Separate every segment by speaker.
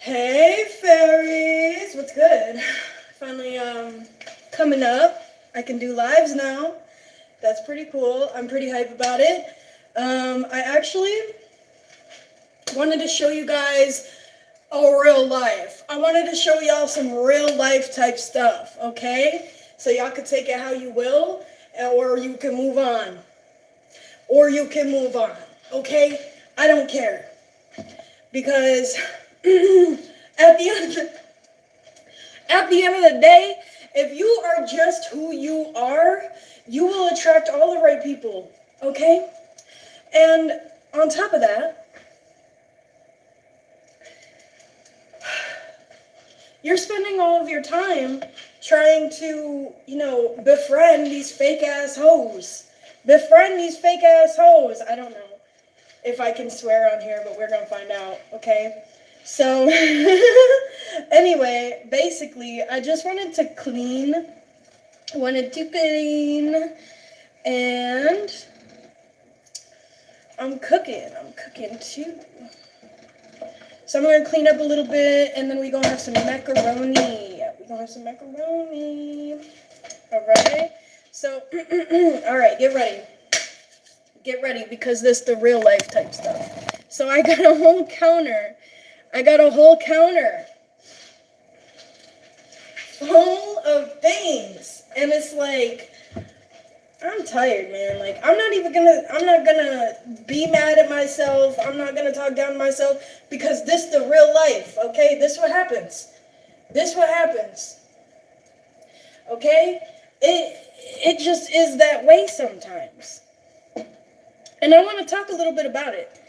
Speaker 1: Hey fairies, what's good? Finally coming up. I can do lives now. That's pretty cool. I'm pretty hype about it. I actually wanted to show you guys a real life. I wanted to show y'all some real life type stuff, okay? So y'all could take it how you will, or you can move on. Okay? I don't care. Because at the end of the day, if you are just who you are, you will attract all the right people, okay? And on top of that, you're spending all of your time trying to, befriend these fake ass hoes. I don't know if I can swear on here, but we're gonna find out, okay? So, anyway, basically, I just wanted to clean, and I'm cooking too. So I'm gonna clean up a little bit, and then we're gonna have some macaroni. Alright? So, alright, get ready, because this is the real life type stuff. So I got a whole counter full of things, and it's like, I'm tired, man. Like, I'm not gonna be mad at myself. I'm not gonna talk down to myself, because this is the real life, okay? This what happens. Okay? It just is that way sometimes. And I want to talk a little bit about it,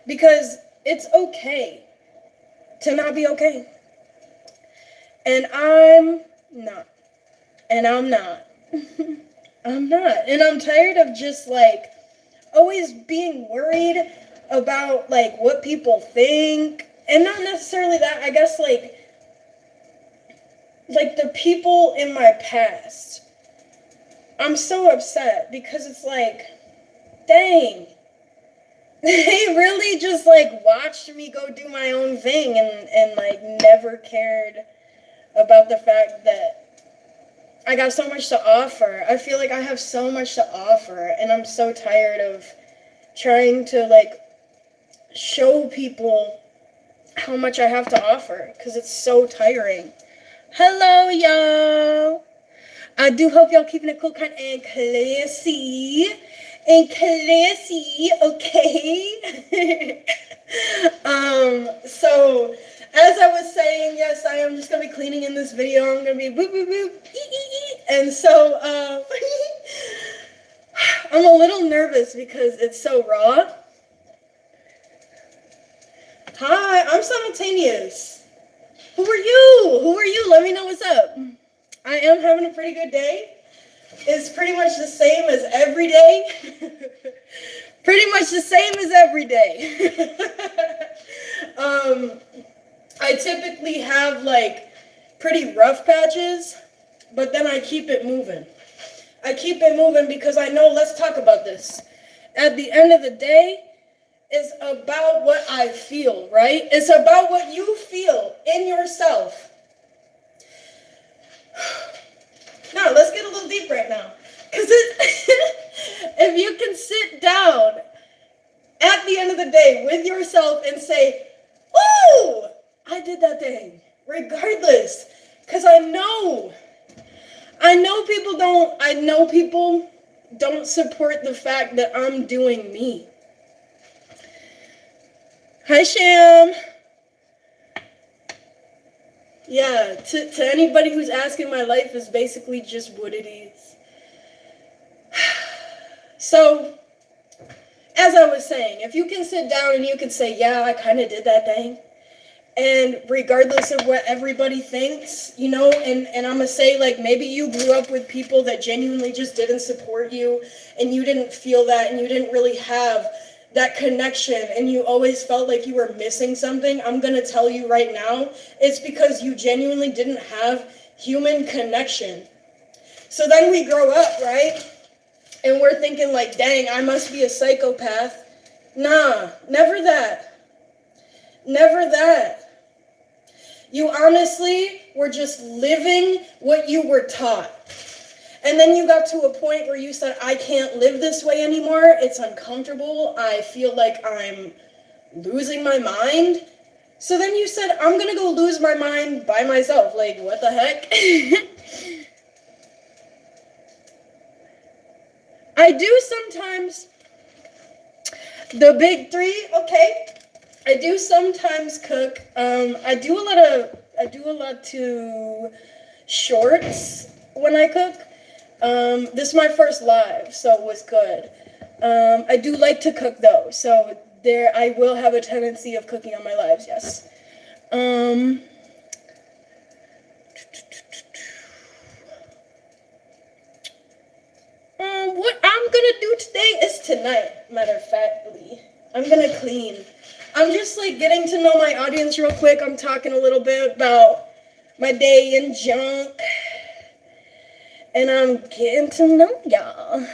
Speaker 1: because it's okay to not be okay. And I'm not. I'm not. And I'm tired of just, like, always being worried about, like, what people think. And not necessarily that, I guess, like the people in my past. I'm so upset, because it's like, dang. They really just, like, watched me go do my own thing and like, never cared about the fact that I got so much to offer. I feel like I have so much to offer, and I'm so tired of trying to, like, show people how much I have to offer, because it's so tiring. Hello, y'all. I do hope y'all keeping it cool, kind and classy. Okay? So, as I was saying, yes, I am just going to be cleaning in this video. I'm going to be boop, boop, boop, and so, I'm a little nervous because it's so raw. Hi, I'm Simultaneous. Who are you? Let me know what's up. I am having a pretty good day. It's pretty much the same as every day. I typically have, like, pretty rough patches, but then I keep it moving. Because I know, let's talk about this. At the end of the day, it's about what I feel, right? It's about what you feel in yourself. Now, let's get a little deep right now. Because if you can sit down at the end of the day with yourself and say, "Ooh, I did that thing," regardless. Because I know people don't support the fact that I'm doing me. Hi, Sham. Yeah, to anybody who's asking, my life is basically just what it is. So, as I was saying, if you can sit down and you can say, yeah, I kind of did that thing, and regardless of what everybody thinks, and I'm going to say, like, maybe you grew up with people that genuinely just didn't support you, and you didn't feel that, and you didn't really have that connection, and you always felt like you were missing something. I'm going to tell you right now, it's because you genuinely didn't have human connection. So then we grow up, right? And we're thinking, like, dang, I must be a psychopath. Nah, never that. You honestly were just living what you were taught. And then you got to a point where you said, I can't live this way anymore. It's uncomfortable. I feel like I'm losing my mind. So then you said, I'm going to go lose my mind by myself. Like, what the heck? I do sometimes, the big three, okay. I do sometimes cook. I do a lot to shorts when I cook. This is my first live, so it was good. I do like to cook though, so there I will have a tendency of cooking on my lives, yes. What I'm gonna do today is tonight, matter of factly. I'm gonna clean. I'm just like getting to know my audience real quick. I'm talking a little bit about my day in junk. And I'm getting to know y'all.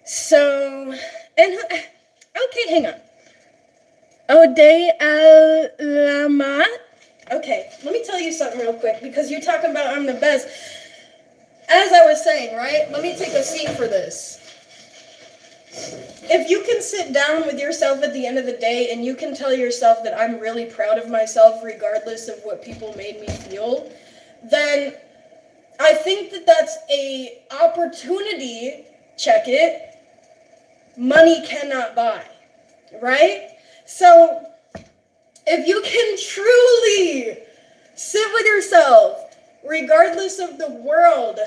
Speaker 1: So, and okay, hang on. Ode a la mat. Okay, let me tell you something real quick because you're talking about I'm the best. As I was saying, right? Let me take a seat for this. If you can sit down with yourself at the end of the day and you can tell yourself that I'm really proud of myself regardless of what people made me feel, then I think that that's a opportunity, check it, money cannot buy, right? So if you can truly sit with yourself, regardless of the world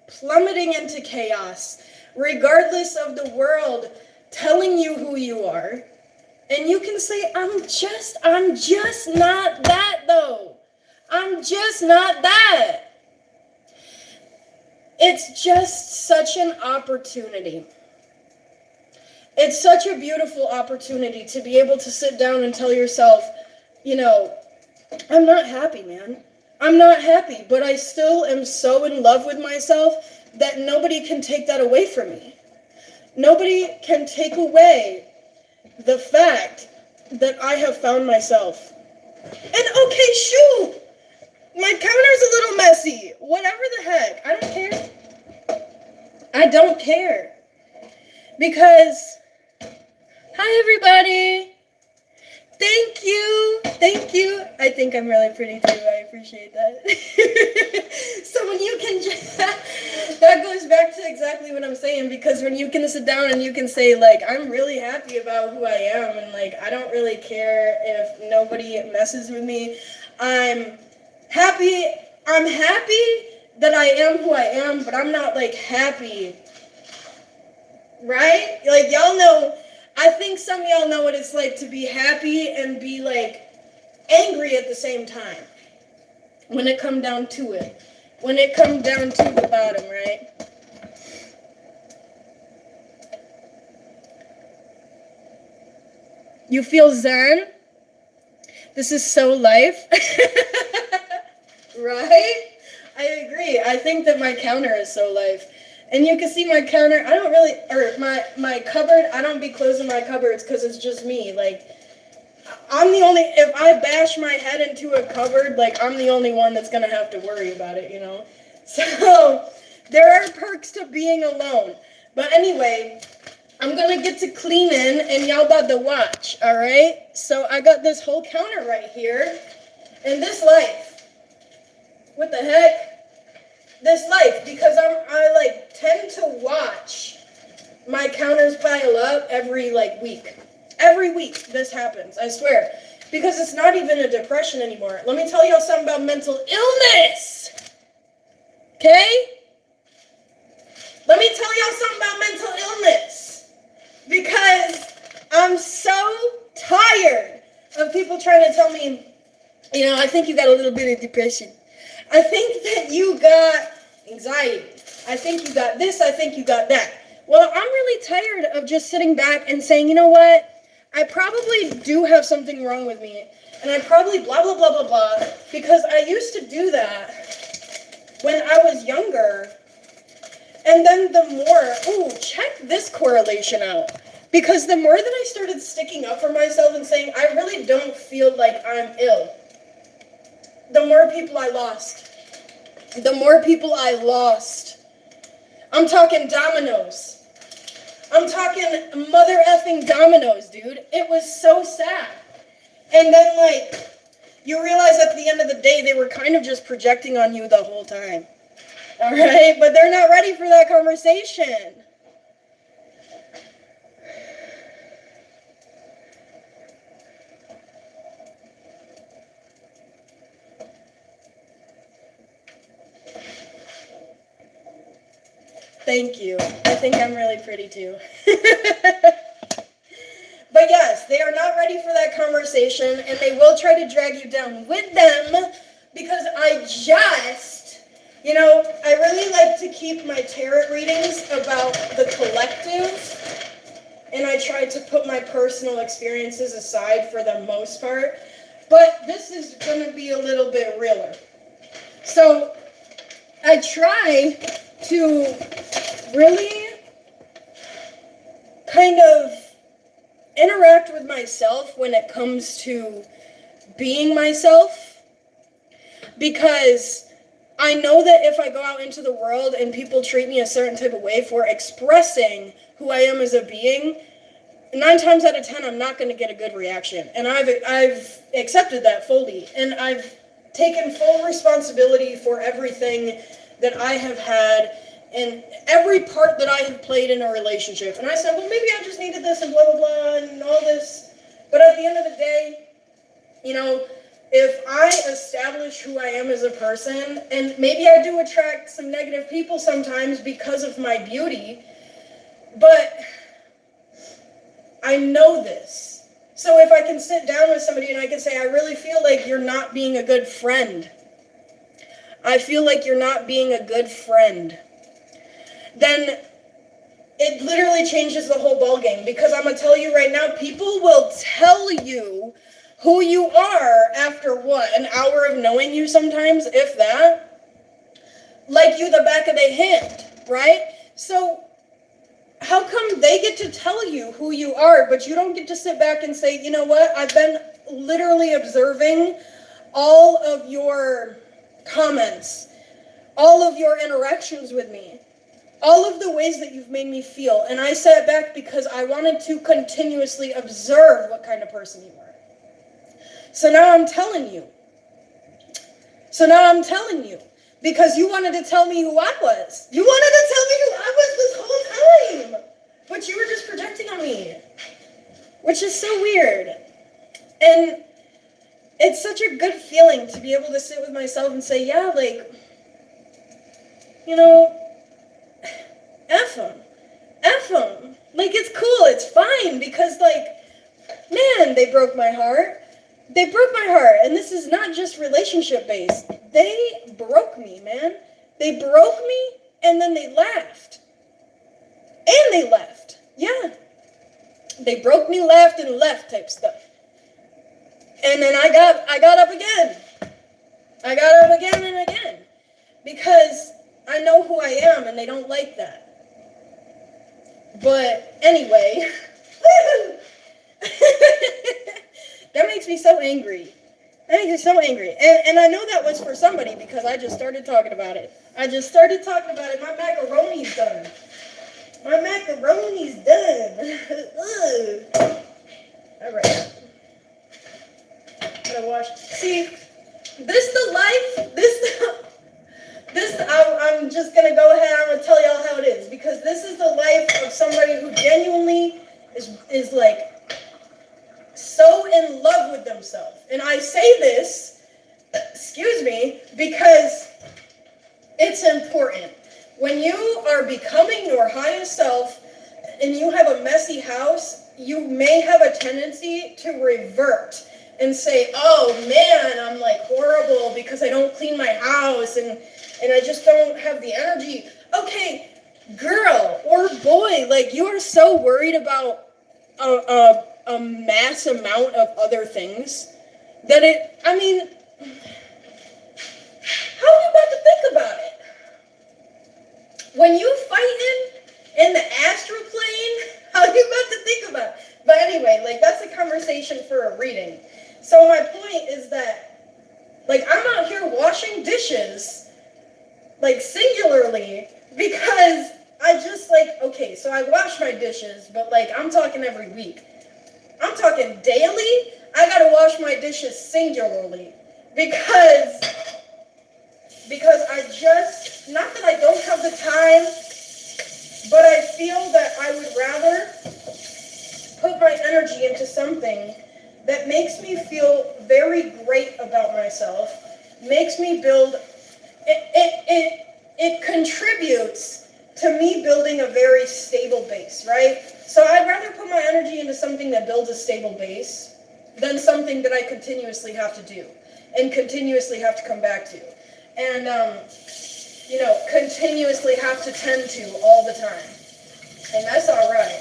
Speaker 1: plummeting into chaos, regardless of the world telling you who you are, and you can say, I'm just not that though. I'm just not that. It's just such an opportunity. It's such a beautiful opportunity to be able to sit down and tell yourself, you know, I'm not happy, man. I'm not happy, but I still am so in love with myself that nobody can take that away from me. Nobody can take away the fact that I have found myself. And okay, shoot! My counter's a little messy. Whatever the heck. I don't care. I don't care. Because, hi everybody. Thank you. Thank you. I think I'm really pretty too. I appreciate that. So when you can just, that goes back to exactly what I'm saying, because when you can sit down and you can say, like, I'm really happy about who I am, and like, I don't really care if nobody messes with me. I'm happy that I am who I am, but I'm not like happy, right? Like, y'all know, I think some of y'all know what it's like to be happy and be like angry at the same time. When it come down to it. When it come down to the bottom, right? You feel zen? This is so life. Right? I agree. I think that my counter is so life. And you can see my counter, I don't really, or my cupboard, I don't be closing my cupboards because it's just me. Like, I'm the only, if I bash my head into a cupboard, like, I'm the only one that's going to have to worry about it, you know? So, there are perks to being alone. But anyway, I'm going to get to cleaning, and y'all about to watch, all right? So, I got this whole counter right here, and this life, what the heck? This life, because I like tend to watch my counters pile up every like week. Every week this happens, I swear. Because it's not even a depression anymore. Let me tell y'all something about mental illness. Okay? Let me tell y'all something about mental illness. Because I'm so tired of people trying to tell me, you know, I think you got a little bit of depression. I think that you got anxiety. I think you got this. I think you got that. Well, I'm really tired of just sitting back and saying, you know what? I probably do have something wrong with me. And I probably blah, blah, blah, blah, blah. Because I used to do that when I was younger. And then the more, check this correlation out. Because the more that I started sticking up for myself and saying, I really don't feel like I'm ill, the more people I lost. The more people I lost. I'm talking dominoes. I'm talking mother effing dominoes, dude. It was so sad. And then, like, you realize at the end of the day, they were kind of just projecting on you the whole time. All right? But they're not ready for that conversation. Thank you. I think I'm really pretty too. But yes, they are not ready for that conversation, and they will try to drag you down with them, because I really like to keep my tarot readings about the collective, and I try to put my personal experiences aside for the most part, but this is going to be a little bit realer. So I try to really kind of interact with myself when it comes to being myself, because I know that if I go out into the world and people treat me a certain type of way for expressing who I am as a being, 9 times out of 10 I'm not going to get a good reaction, and I've accepted that fully, and I've taken full responsibility for everything that I have had and every part that I have played in a relationship. And I said, well, maybe I just needed this and blah, blah, blah, and all this. But at the end of the day, if I establish who I am as a person, and maybe I do attract some negative people sometimes because of my beauty, but I know this. So if I can sit down with somebody and I can say, I really feel like you're not being a good friend. I feel like you're not being a good friend. Then it literally changes the whole ballgame, because I'm going to tell you right now, people will tell you who you are after an hour of knowing you sometimes, if that, like you the back of their hand, right? So how come they get to tell you who you are, but you don't get to sit back and say, you know what, I've been literally observing all of your comments, all of your interactions with me, all of the ways that you've made me feel, and I sat back because I wanted to continuously observe what kind of person you are. So now I'm telling you. Because you wanted to tell me who I was. You wanted to tell me who I was this whole time. But you were just projecting on me. Which is so weird. And it's such a good feeling to be able to sit with myself and say, yeah, like, F them. Like, it's cool, it's fine, because, like, man, they broke my heart. And this is not just relationship-based. They broke me, man. They broke me, and then they laughed. And they left. Yeah. They broke me, laughed, and left type stuff. And then I got up again. I got up again and again. Because I know who I am, and they don't like that. But anyway, that makes me so angry. And I know that was for somebody, because I just started talking about it. My macaroni's done. All right. Gotta wash. See, I'm just going to go ahead, I'm going to tell y'all how it is, because this is the life of somebody who genuinely is like so in love with themselves. And I say this, because it's important. When you are becoming your highest self and you have a messy house, you may have a tendency to revert and say, oh man, I'm like horrible because I don't clean my house and I just don't have the energy. Okay, girl or boy, like, you are so worried about a mass amount of other things that how are you about to think about it? When you fighting In the astral plane? How you about to think about it? But anyway, like, that's a conversation for a reading. So my point is that, like, I'm out here washing dishes, like, singularly, because I just, like, okay, so I wash my dishes, but, like, I'm talking every week. I'm talking daily. I gotta wash my dishes singularly, because I just, not that I don't have the time, but I feel that I would rather put my energy into something that makes me feel very great about myself, makes me build, it contributes to me building a very stable base, right? So I'd rather put my energy into something that builds a stable base than something that I continuously have to do and continuously have to come back to. And, continuously have to tend to all the time. And that's all right.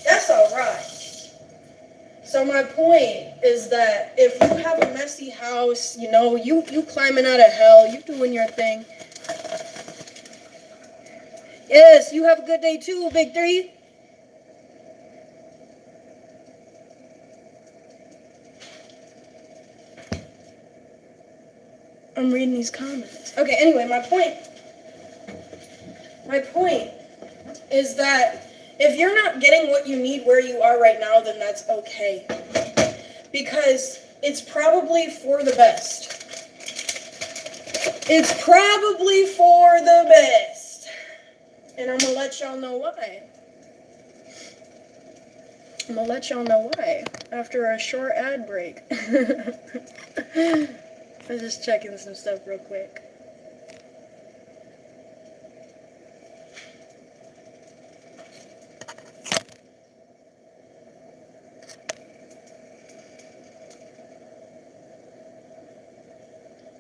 Speaker 1: That's all right. So my point is that if you have a messy house, you climbing out of hell, you doing your thing. Yes, you have a good day too, Big Three. I'm reading these comments. Okay, anyway, my point is that if you're not getting what you need where you are right now, then that's okay. Because it's probably for the best. It's probably for the best. And I'm going to let y'all know why. I'm going to let y'all know why after a short ad break. I'm just checking some stuff real quick.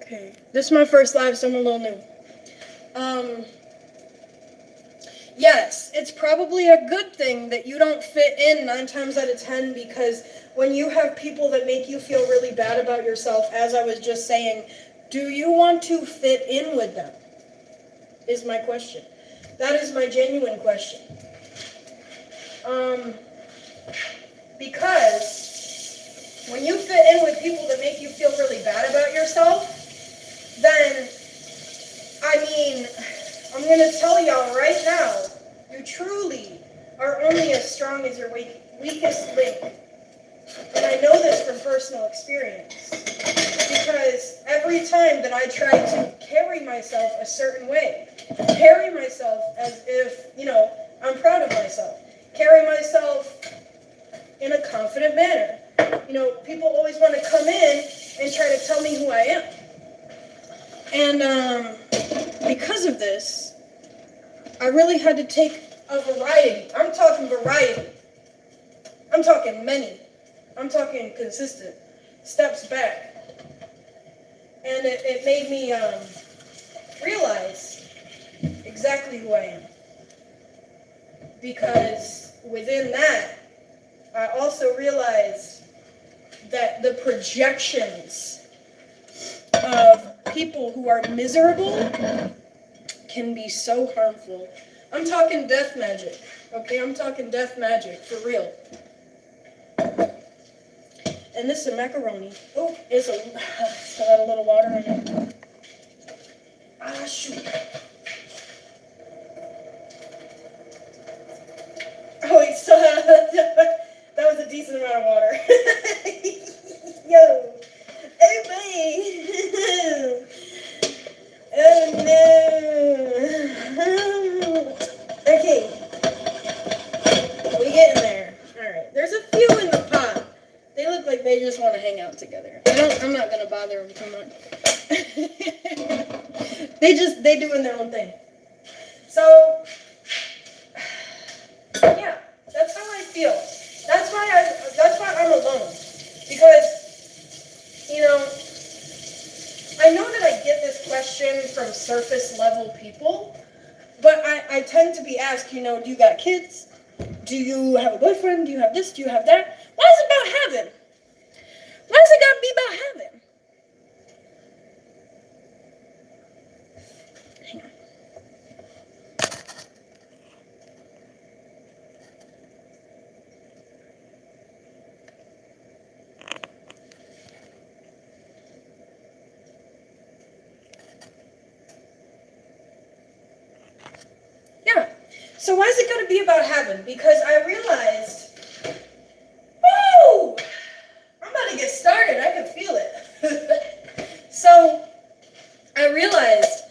Speaker 1: Okay, this is my first live, so I'm a little new. Yes, it's probably a good thing that you don't fit in 9 times out of 10, because when you have people that make you feel really bad about yourself, as I was just saying, do you want to fit in with them? Is my question. That is my genuine question. Because when you fit in with people that make you feel really bad about yourself, then, I'm going to tell y'all right now, you truly are only as strong as your weakest link. And I know this from personal experience. Because every time that I try to carry myself a certain way, carry myself as if, I'm proud of myself, carry myself in a confident manner. People always want to come in and try to tell me who I am. And because of this, I really had to take a variety. I'm talking variety. I'm talking many. I'm talking consistent steps back. And it made me realize exactly who I am. Because within that, I also realized that the projections of people who are miserable can be so harmful. I'm talking death magic, okay? I'm talking death magic, for real. And this is macaroni. Oh, still got a little water in it. Ah, shoot. Oh, it still has, that was a decent amount of water. Yo. Hey, babe. Oh, no. Okay. We getting there. All right. There's a few in the pot. They look like they just want to hang out together. I'm not going to bother them too much. They doing their own thing. So, yeah, that's how I feel. That's why I'm alone. Because, I know that I get this question from surface level people, but I tend to be asked, do you got kids? Do you have a boyfriend? Do you have this? Do you have that? Why is it about having? Why does it gotta be about having? Hang on. So why is it going to be about heaven? Because I realized, woo, I'm about to get started. I can feel it. So I realized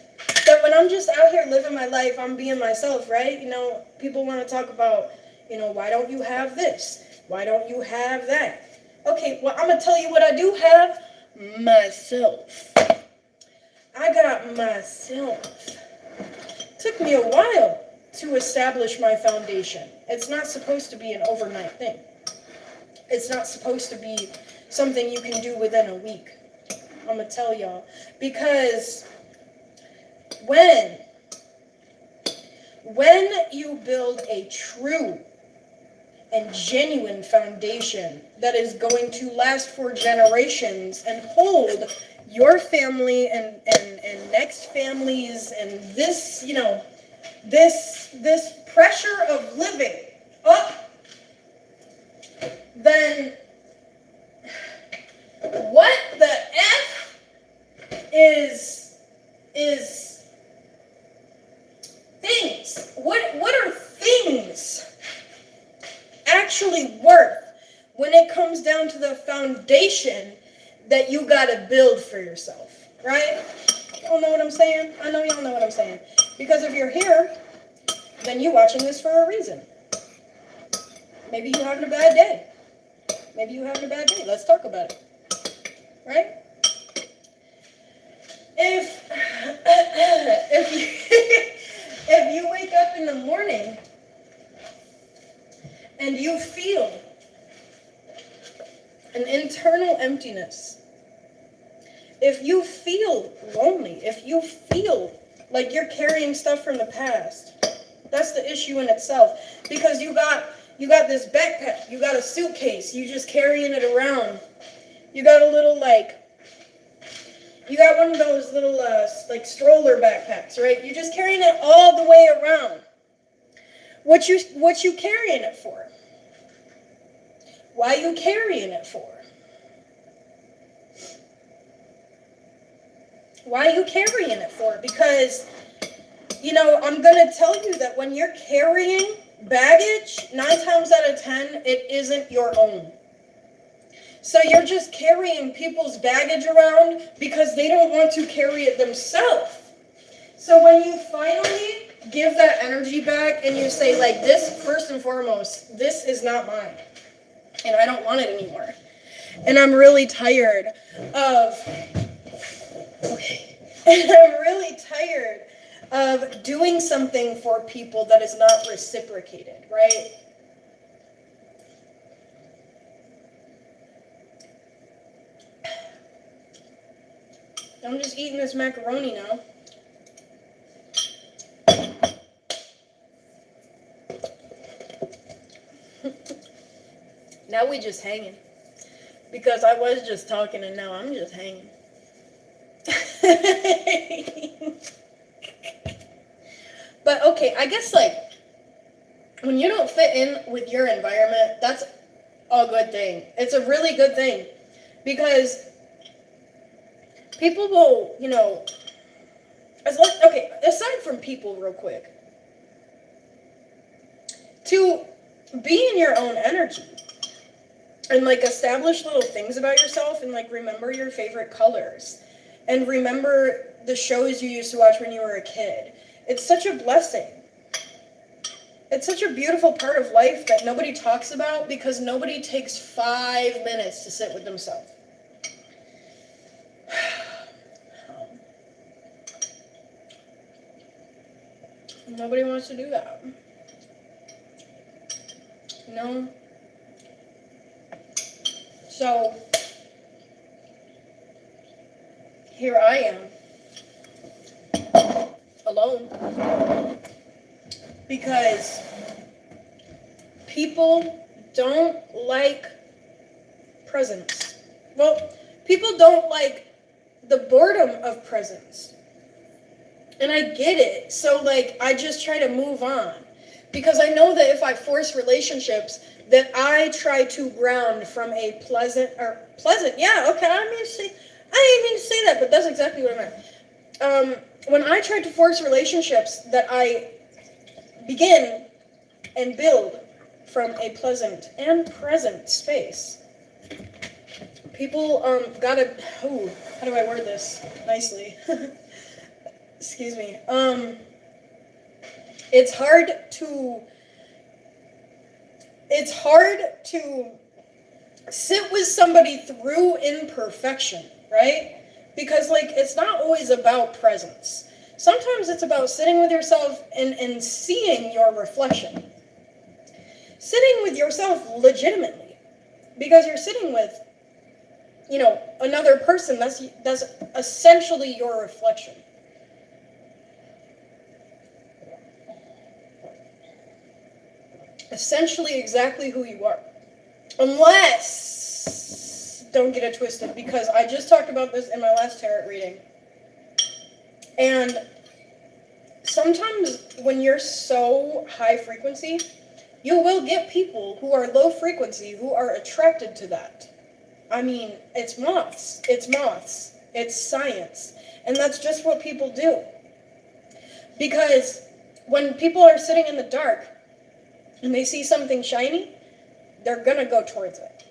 Speaker 1: that when I'm just out here living my life, I'm being myself, right? You know, people want to talk about, you know, why don't you have this? Why don't you have that? Okay, well, I'm going to tell you what I do have. Myself. I got myself. Took me a while to establish my foundation. It's not supposed to be an overnight thing. It's not supposed to be something you can do within a week. I'm going to tell y'all. Because when you build a true and genuine foundation that is going to last for generations and hold your family and next families and this, you know, this pressure of living up, then what the F is things? What are things actually worth when it comes down to the foundation that you gotta build for yourself, right? Y'all know what I'm saying? I know y'all know what I'm saying. Because if you're here, then you're watching this for a reason. Maybe you're having a bad day. Maybe you're having a bad day. Let's talk about it, right? If you wake up in the morning and you feel an internal emptiness, if you feel lonely, if you feel like you're carrying stuff from the past, that's the issue in itself. Because you got this backpack, you got a suitcase, you just carrying it around. You got a little you got one of those little like stroller backpacks, right? You're just carrying it all the way around. What you carrying it for? Why are you carrying it for? Why are you carrying it for? Because, you know, I'm going to tell you that when you're carrying baggage, 9 times out of 10, it isn't your own. So you're just carrying people's baggage around because they don't want to carry it themselves. So when you finally give that energy back and you say, like, this, first and foremost, this is not mine. And I don't want it anymore. And I'm really tired of... Okay. And I'm really tired of doing something for people that is not reciprocated, right? I'm just eating this macaroni now. Now we just hanging. Because I was just talking and now I'm just hanging. But okay, I guess like when you don't fit in with your environment, that's a good thing. It's a really good thing because people will, you know, aside from people real quick, to be in your own energy and like establish little things about yourself and like remember your favorite colors and remember the shows you used to watch when you were a kid. It's such a blessing. It's such a beautiful part of life that nobody talks about because nobody takes 5 minutes to sit with themselves. Nobody wants to do that. No. So, here I am, alone, because people don't like presents. Well, people don't like the boredom of presents. And I get it. So, like, I just try to move on. Because I know that if I force relationships, that I try to ground from a pleasant, yeah, okay, I didn't mean to say that, but that's exactly what I meant. When I tried to force relationships, that I begin and build from a pleasant and present space. People gotta, how do I word this nicely? Excuse me. It's hard to sit with somebody through imperfection, right? Because, like, it's not always about presence. Sometimes it's about sitting with yourself and seeing your reflection. Sitting with yourself legitimately. Because you're sitting with, another person that's essentially your reflection. Essentially exactly who you are. Unless, don't get it twisted, because I just talked about this in my last tarot reading. And sometimes when you're so high frequency, you will get people who are low frequency who are attracted to that. I mean, it's moths. It's science. And that's just what people do. Because when people are sitting in the dark and they see something shiny, they're going to go towards it.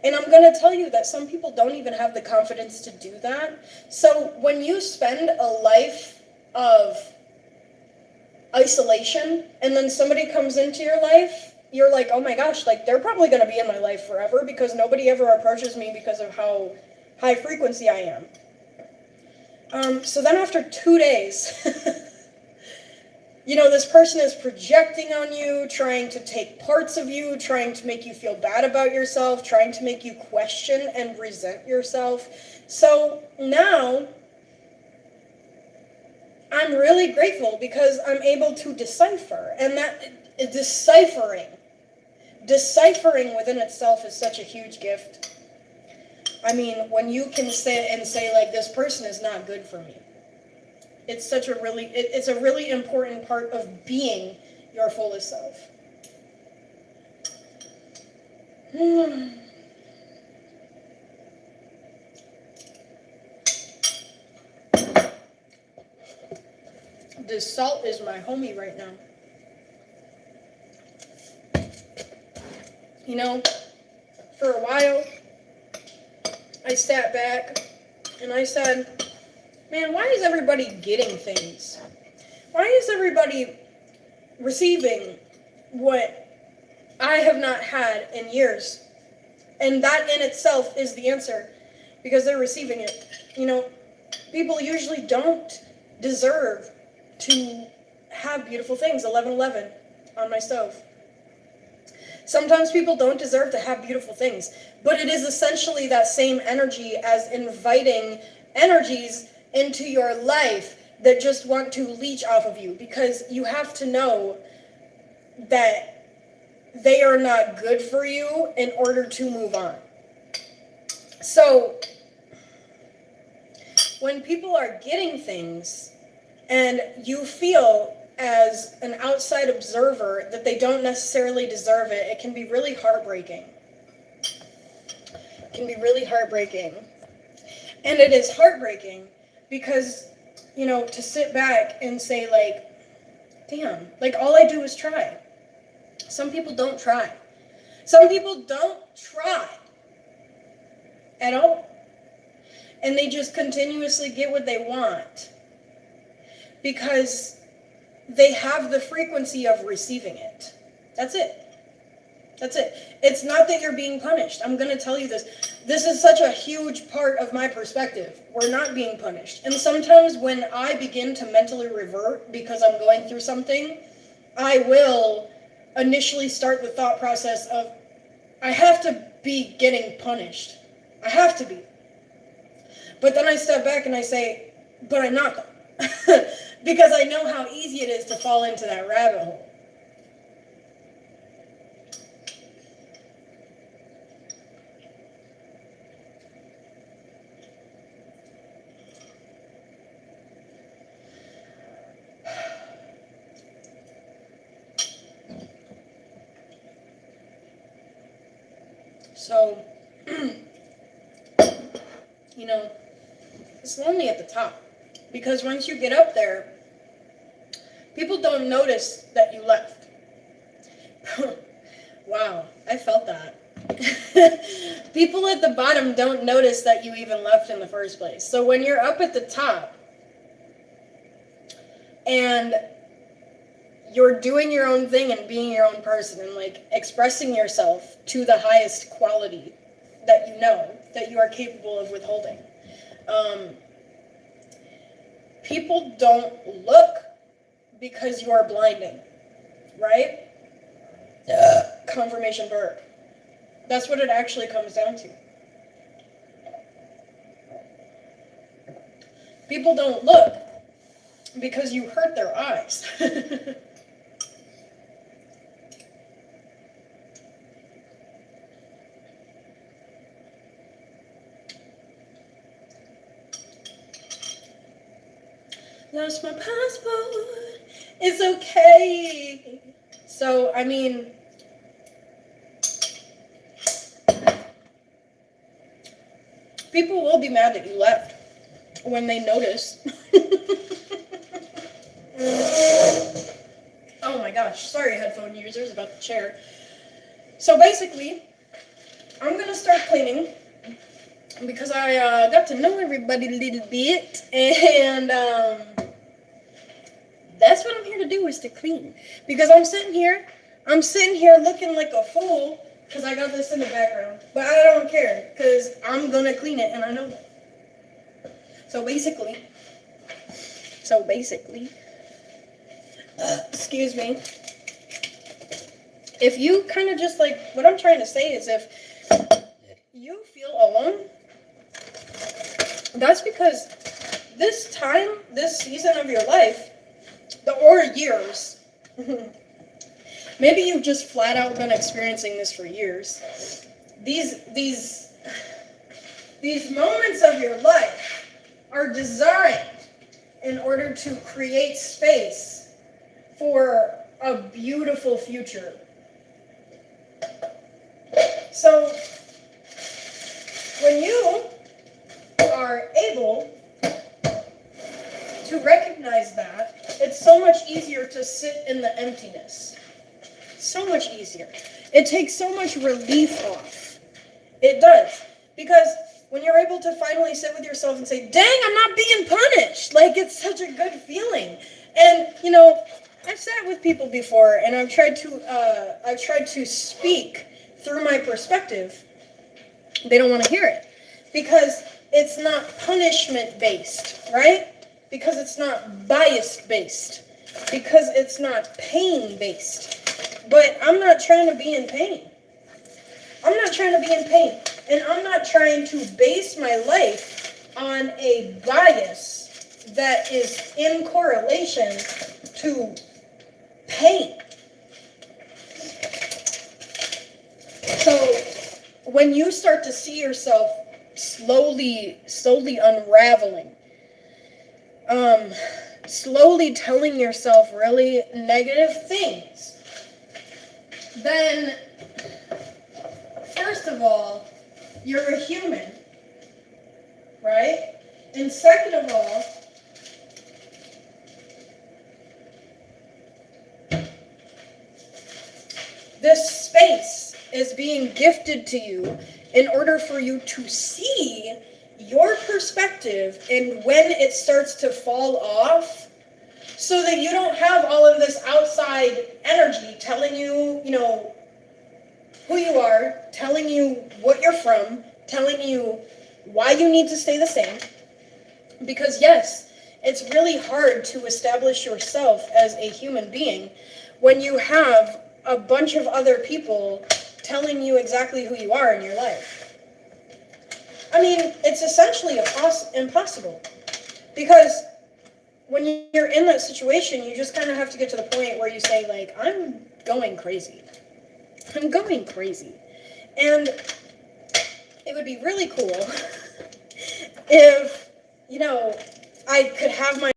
Speaker 1: And I'm going to tell you that some people don't even have the confidence to do that. So when you spend a life of isolation and then somebody comes into your life, you're like, oh my gosh, like, they're probably going to be in my life forever because nobody ever approaches me because of how high frequency I am. So then after 2 days, this person is projecting on you, trying to take parts of you, trying to make you feel bad about yourself, trying to make you question and resent yourself. So now I'm really grateful because I'm able to decipher. And that deciphering within itself is such a huge gift. I mean, when you can sit and say, like, this person is not good for me. It's it's a really important part of being your fullest self. This salt is my homie right now. For a while, I sat back and I said, man, why is everybody getting things? Why is everybody receiving what I have not had in years? And that in itself is the answer, because they're receiving it. People usually don't deserve to have beautiful things. 1111 on my stove. Sometimes people don't deserve to have beautiful things, but it is essentially that same energy as inviting energies into your life that just want to leech off of you, because you have to know that they are not good for you in order to move on. So when people are getting things and you feel as an outside observer that they don't necessarily deserve it, it can be really heartbreaking. It can be really heartbreaking. And it is heartbreaking because, to sit back and say, like, damn, like, all I do is try. Some people don't try. Some people don't try at all. And they just continuously get what they want because they have the frequency of receiving it. That's it. That's it. It's not that you're being punished. I'm going to tell you this. This is such a huge part of my perspective. We're not being punished. And sometimes when I begin to mentally revert because I'm going through something, I will initially start the thought process of, I have to be getting punished. I have to be. But then I step back and I say, but I'm not. Because I know how easy it is to fall into that rabbit hole. So, it's lonely at the top. Because once you get up there, People don't notice that you left. Wow, I felt that. People at the bottom don't notice that you even left in the first place. So when you're up at the top and you're doing your own thing and being your own person and like expressing yourself to the highest quality that you know, that you are capable of withholding, people don't look because you are blinding, right? Confirmation burp. That's what it actually comes down to. People don't look because you hurt their eyes. Lost my passport. It's okay. So, I mean, people will be mad that you left when they notice. Oh my gosh, sorry headphone users about the chair. So basically, I'm gonna start cleaning because I got to know everybody a little bit, and that's what I'm here to do, is to clean. Because I'm sitting here looking like a fool because I got this in the background, but I don't care because I'm gonna clean it, and I know that. So basically, excuse me, if you kind of just like, what I'm trying to say is, if you feel alone, that's because this time, this season of your life, or years, maybe you've just flat out been experiencing this for years. These moments of your life are designed in order to create space for a beautiful future. So when you are able to recognize that, it's so much easier to sit in the emptiness. So much easier. It takes so much relief off. It does. Because when you're able to finally sit with yourself and say, dang, I'm not being punished. Like, it's such a good feeling. And, you know, I've sat with people before, and I've tried to speak through my perspective. They don't want to hear it. Because it's not punishment-based, right? Because it's not bias-based. Because it's not pain-based. But I'm not trying to be in pain. I'm not trying to be in pain. And I'm not trying to base my life on a bias that is in correlation to pain. So when you start to see yourself slowly unraveling, slowly telling yourself really negative things, then first of all, you're a human, right? And second of all, this space is being gifted to you in order for you to see your perspective and when it starts to fall off, so that you don't have all of this outside energy telling you, you know, who you are, telling you what you're from, telling you why you need to stay the same. Because yes, it's really hard to establish yourself as a human being when you have a bunch of other people telling you exactly who you are in your life. I mean, it's essentially impossible. Because when you're in that situation, you just kind of have to get to the point where you say, like, I'm going crazy. I'm going crazy. And it would be really cool if, you know, I could have my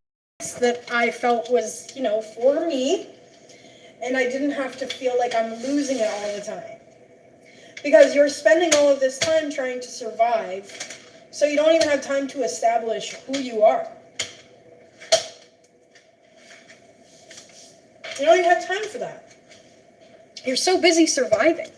Speaker 1: that I felt was, you know, for me, and I didn't have to feel like I'm losing it all the time. Because you're spending all of this time trying to survive, so you don't even have time to establish who you are. You don't even have time for that. You're so busy surviving.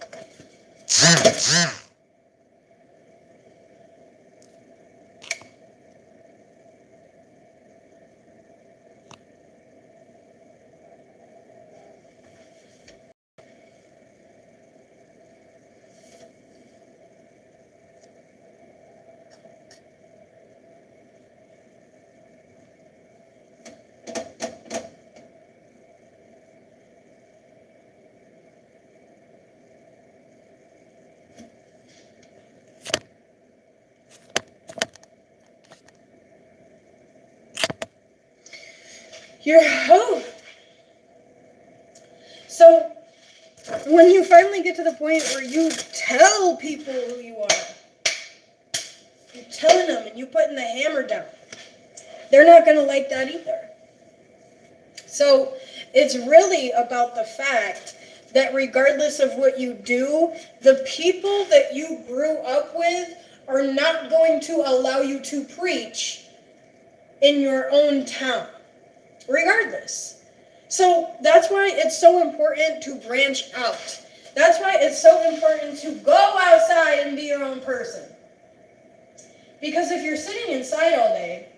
Speaker 1: Your hope. So, when you finally get to the point where you tell people who you are, you're telling them and you're putting the hammer down, they're not going to like that either. So, it's really about the fact that regardless of what you do, the people that you grew up with are not going to allow you to preach in your own town. Regardless. So that's why it's so important to branch out. That's why it's so important to go outside and be your own person. Because if you're sitting inside all day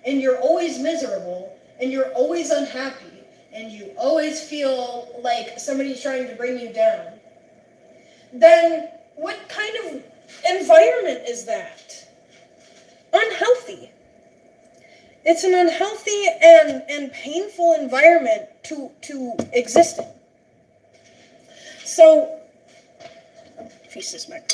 Speaker 1: and you're always miserable and you're always unhappy and you always feel like somebody's trying to bring you down, then what kind of environment is that? Unhealthy. It's an unhealthy and painful environment to exist in. So, piece this back.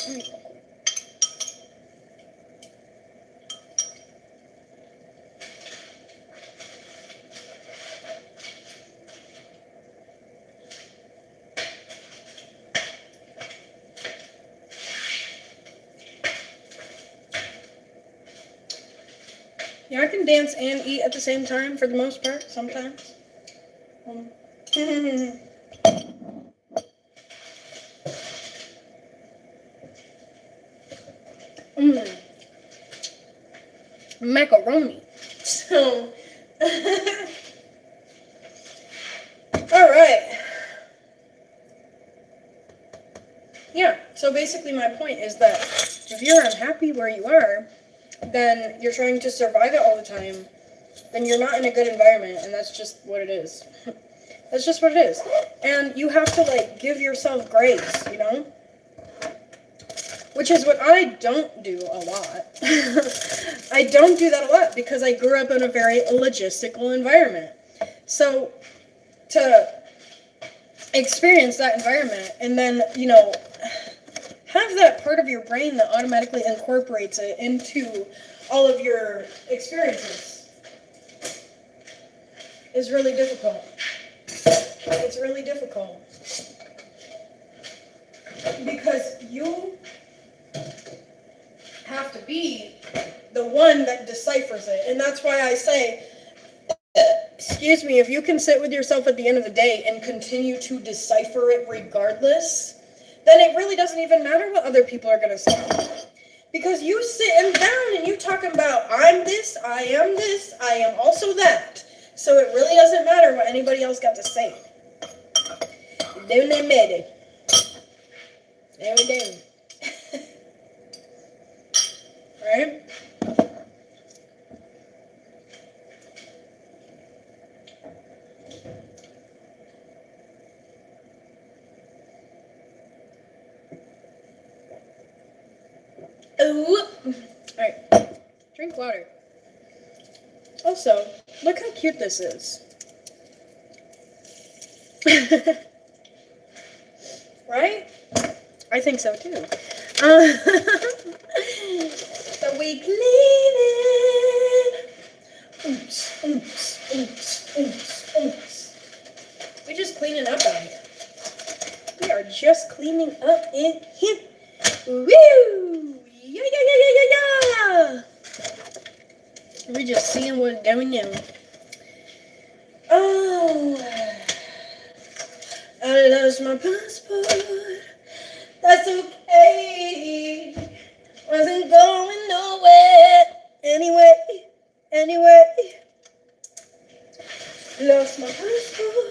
Speaker 1: Yeah, I can dance and eat at the same time for the most part, sometimes. Macaroni. So, alright. Yeah, so basically my point is that if you're unhappy where you are, then you're trying to survive it all the time, then you're not in a good environment, and that's just what it is. That's just what it is. And you have to, like, give yourself grace, you know? Which is what I don't do a lot. I don't do that a lot because I grew up in a very logistical environment. So, to experience that environment and then, you know, have that part of your brain that automatically incorporates it into all of your experiences is really difficult. It's really difficult. Because you have to be the one that deciphers it. And that's why I say, excuse me, if you can sit with yourself at the end of the day and continue to decipher it regardless, then it really doesn't even matter what other people are going to say. Because you sitting down and you talking about, I'm this, I am also that. So it really doesn't matter what anybody else got to say. Then they made it. There we go. Right? Alright. Drink water. Also, look how cute this is. Right? I think so too. So we clean it. Oops, oops, oops, oops, oops. We just cleaning up out here. We are just cleaning up in here. Woo! Yeah, yeah, yeah, yeah, yeah, yeah. We're just seeing what's going on. Oh, I lost my passport. That's okay. Wasn't going nowhere. Anyway. Lost my passport.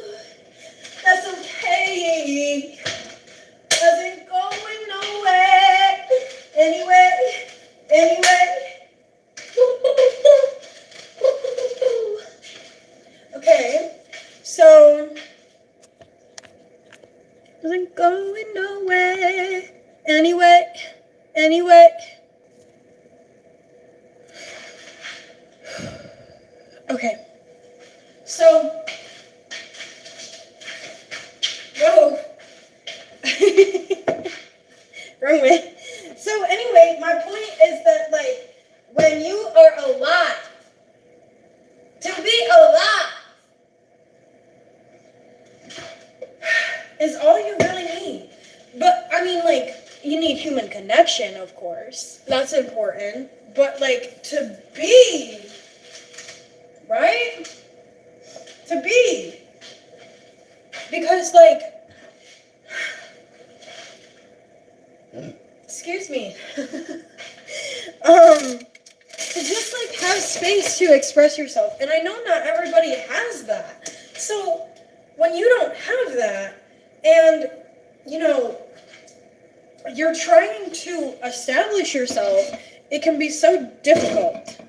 Speaker 1: Okay. So, whoa. Wrong way. So anyway, my point is that, like, when you are alive, to be alive is all you really need. But, I mean, like, you need human connection, of course. That's important. But, like, to be, right? To be. Because, like, excuse me. To just, like, have space to express yourself. And I know not everybody has that. So, when you don't have that, and, you know, you're trying to establish yourself, it can be so difficult.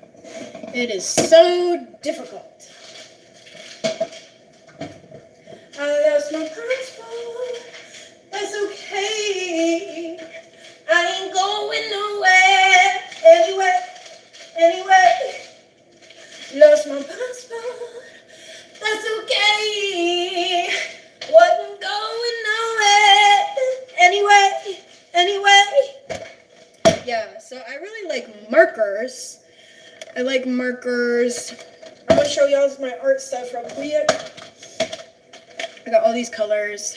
Speaker 1: It is so difficult. I lost my passport. That's okay. I ain't going nowhere. Anyway. Lost my passport. That's okay. Wasn't going nowhere. Anyway. Yeah, so I really like markers. I like markers. I'm gonna show y'all my art stuff real quick. I got all these colors.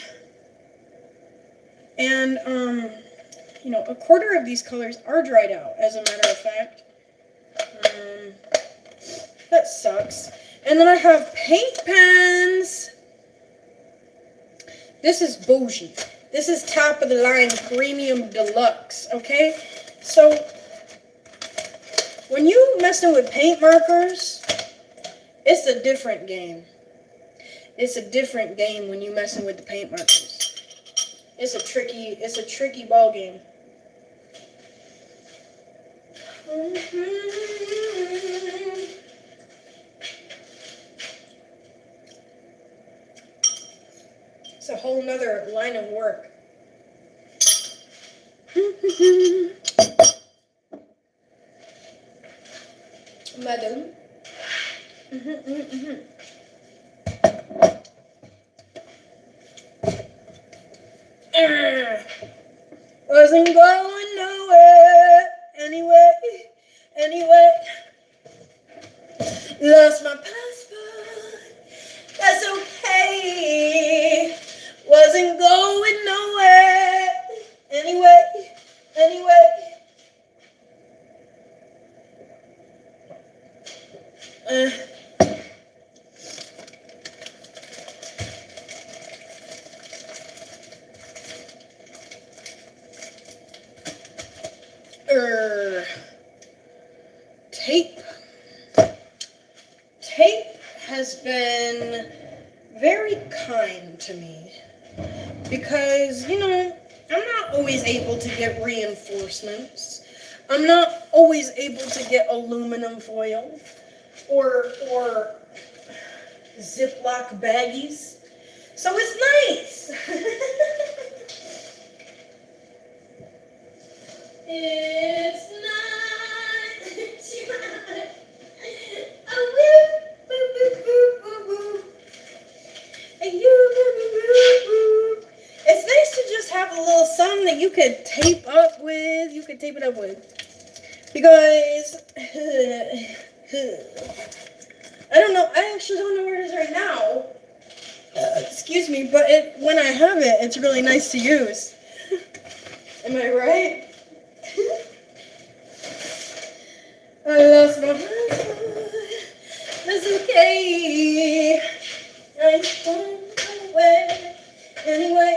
Speaker 1: And, you know, a quarter of these colors are dried out, as a matter of fact. That sucks. And then I have paint pens. This is bougie. This is top of the line premium deluxe, okay? So, when you messing with paint markers, it's a different game. It's a different game when you messing with the paint markers. It's a tricky ball game. It's a whole nother line of work. Madam. Wasn't going nowhere. Anyway. Lost my passport. That's okay. Wasn't going nowhere. Anyway. Tape. Tape has been very kind to me because, you know, I'm not always able to get reinforcements. I'm not always able to get aluminum foil or Ziploc baggies. So it's nice. It's nice. It's nice to just have a little something that you could tape up with. Because I don't know. I actually don't know where it is right now. Excuse me, but when I have it, it's really nice to use. Am I right? I lost my passport. That's okay. I ain't going nowhere. Anyway.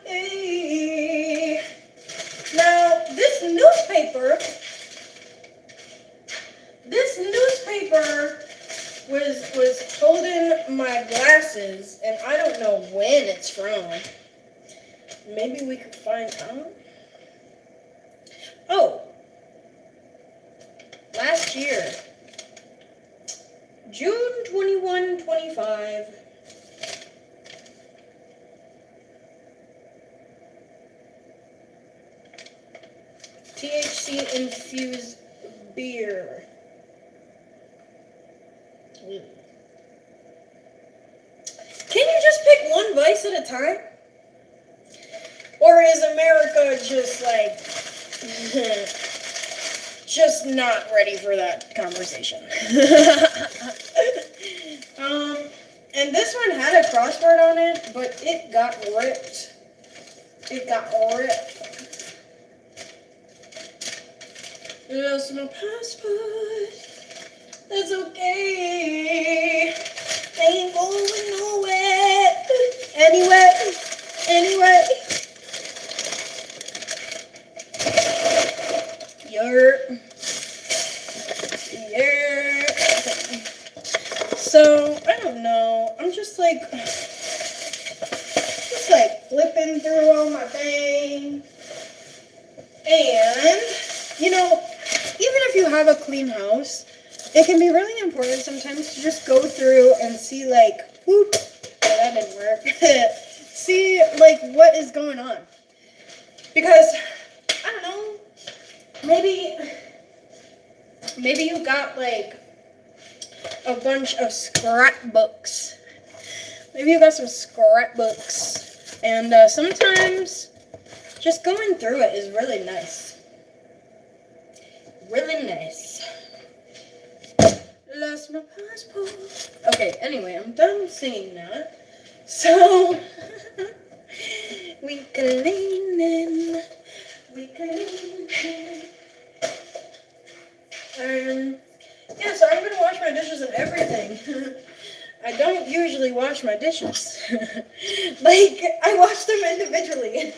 Speaker 1: Okay. Now, this newspaper was holding my glasses, and I don't know when it's from. Maybe we could find out. Oh, last year, June 21, 25. THC infused beer. Can you just pick one vice at a time? Or is America just like, just not ready for that conversation? And this one had a crossword on it, but it got ripped. It got ripped. Lost my passport. That's okay. I ain't going nowhere. Anyway. So, I don't know. I'm just like flipping through all my things. And, even if you have a clean house, it can be really important sometimes to just go through and see, whoop, that didn't work. See, what is going on. Because, I don't know, maybe you got, a bunch of scrapbooks. Maybe you got some scrapbooks. And sometimes just going through it is really nice. Really nice. Lost my passport. Okay, anyway, I'm done singing that. So, we cleaning. Yeah, so I'm going to wash my dishes and everything. I don't usually wash my dishes. I wash them individually.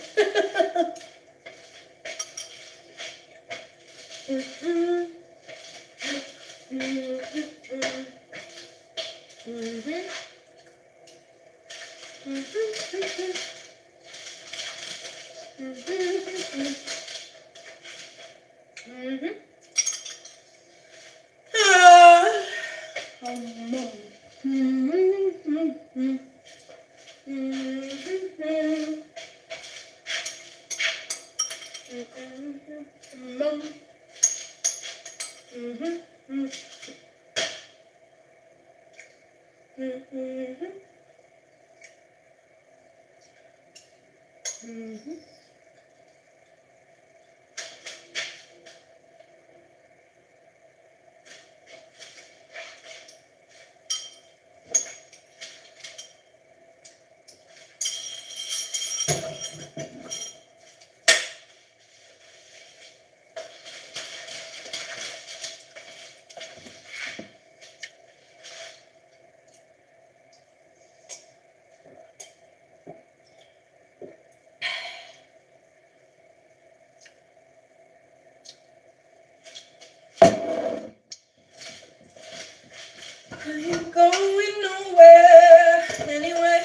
Speaker 1: I ain't going nowhere anyway.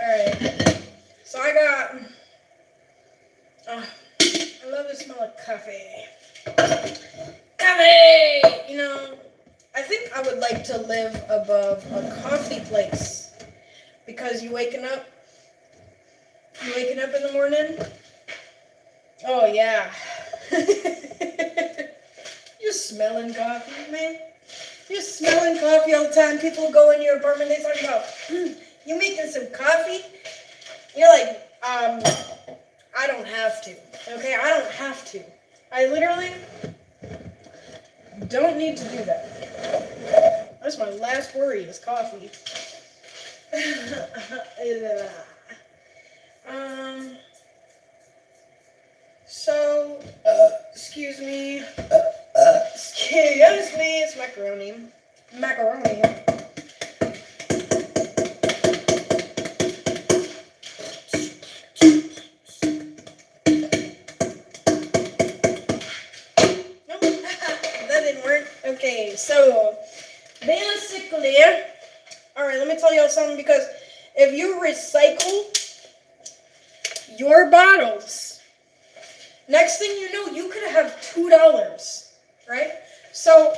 Speaker 1: Alright. So I love the smell of coffee. Coffee! I think I would like to live above a coffee place. Because you waking up in the morning? Oh, yeah. You're smelling coffee, man. You're smelling coffee all the time. People go in your apartment, they talk about, you making some coffee? You're like, I don't have to. Okay, I don't have to. I literally don't need to do that. That's my last worry is coffee. So, excuse me, it's macaroni. Nope, that didn't work. Okay, so, basically, alright, let me tell y'all something, because if you recycle your bottles, next thing you know, you could have $2, right? So,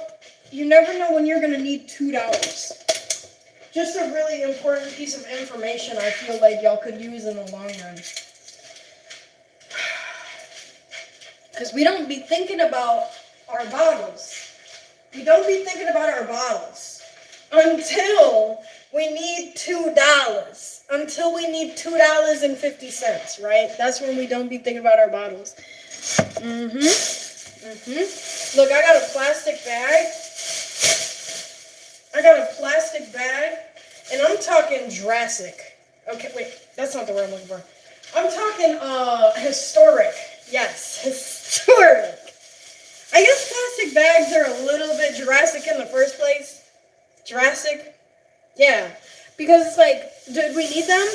Speaker 1: you never know when you're going to need $2. Just a really important piece of information I feel like y'all could use in the long run. Because we don't be thinking about our bottles. We don't be thinking about our bottles until we need $2. Until we need $2.50, right? That's when we don't be thinking about our bottles. Look, I got a plastic bag. And I'm talking Jurassic. Okay, wait, that's not the word I'm looking for. I'm talking historic. Yes, historic. I guess plastic bags are a little bit Jurassic in the first place. Jurassic? Yeah. Because it's like, did we need them?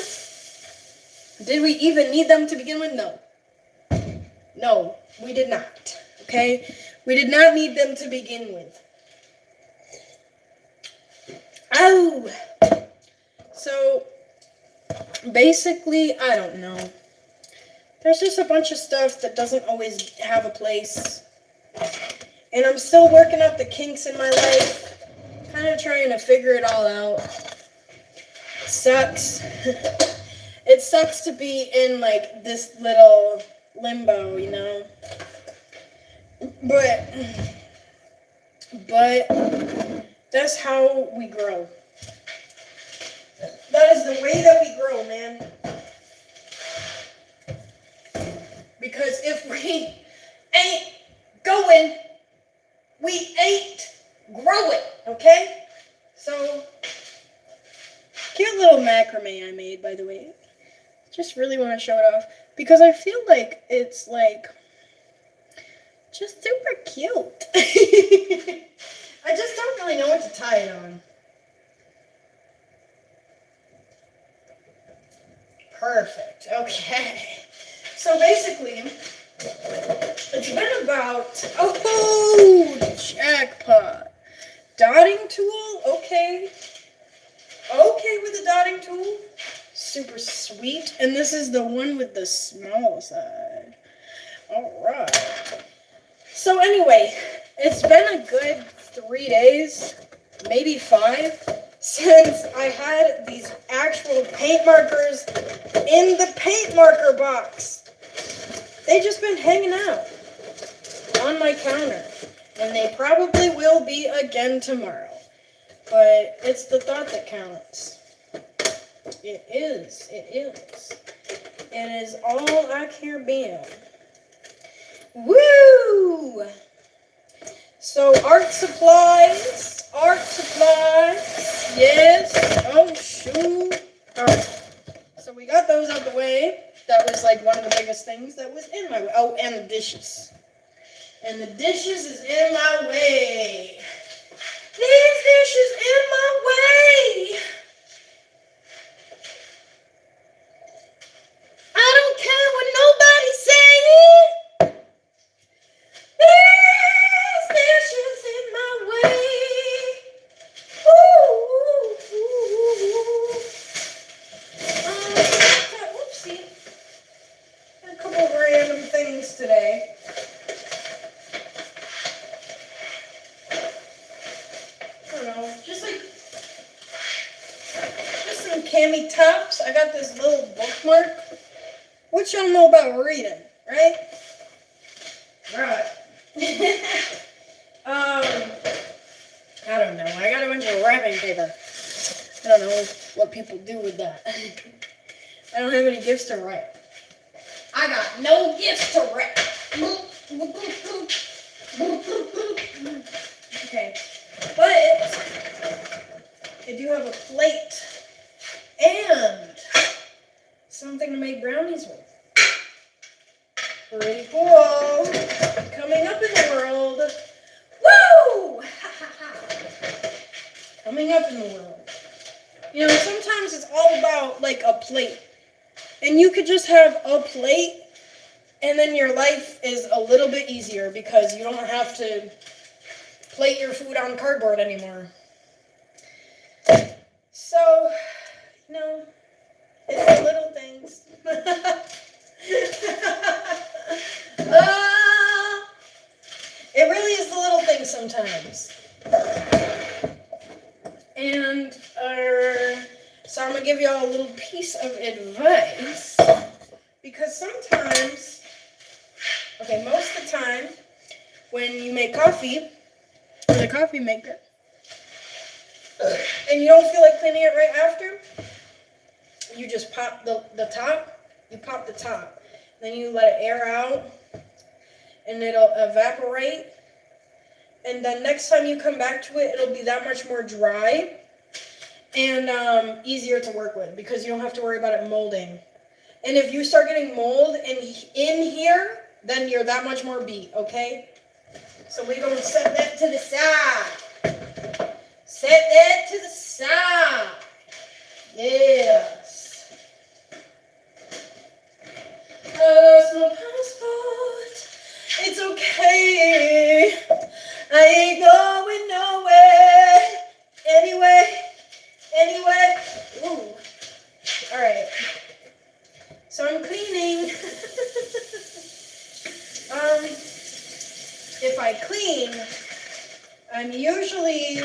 Speaker 1: Did we even need them to begin with? No. No, we did not. Okay? We did not need them to begin with. Oh! So, basically, I don't know. There's just a bunch of stuff that doesn't always have a place. And I'm still working out the kinks in my life. Kind of trying to figure it all out. It sucks. It sucks to be in, like, this little limbo, you know? But that's how we grow. That is the way that we grow, man. Because if we ain't going, we ain't growing, okay? So, cute little macrame I made, by the way. Just really want to show it off. Because I feel like it's, like, just super cute. I just don't really know what to tie it on. Perfect. Okay. So basically, it's been about, jackpot. Dotting tool, okay. Okay with the dotting tool. Super sweet. And this is the one with the small side. Alright. So anyway, it's been a good 3 days, maybe 5, since I had these actual paint markers in the paint marker box. They just been hanging out on my counter, and they probably will be again tomorrow. But it's the thought that counts. It is. It is all I care about. Woo! So art supplies. Yes. Oh, shoot. Alright. So we got those out the way. That was like one of the biggest things that was in my way. Oh, and the dishes. And the dishes is in my way. These dishes in my way. I don't care what nobody's saying. These dishes in my way. Oopsie. A couple of random things today. I don't know, just some cami tops. I got this little bookmark. What y'all know about reading, right? Right. I don't know. I got a bunch of wrapping paper. I don't know what people do with that. I don't have any gifts to write. I got no gifts to write. Okay. But I do have a plate and something to make brownies with. Pretty cool. Coming up in the world. Woo! Coming up in the world. You know, sometimes it's all about like a plate. And you could just have a plate and then your life is a little bit easier because you don't have to plate your food on cardboard anymore. So, you know, it's the little things. It really is the little things sometimes. And so I'm going to give you all a little piece of advice. Because sometimes a Okay, most of the time, when you make coffee in a coffee maker, and you don't feel like cleaning it right after, you just pop the top. You pop the top. Then you let it air out, and it'll evaporate. And then next time you come back to it, it'll be that much more dry and easier to work with because you don't have to worry about it molding. And if you start getting mold in here, then you're that much more beat, okay? So we're going to set that to the side. Set that to the side. Yes. I lost my passport. It's okay. I ain't going nowhere. Anyway. Ooh. All right. So I'm cleaning. If I clean, I'm usually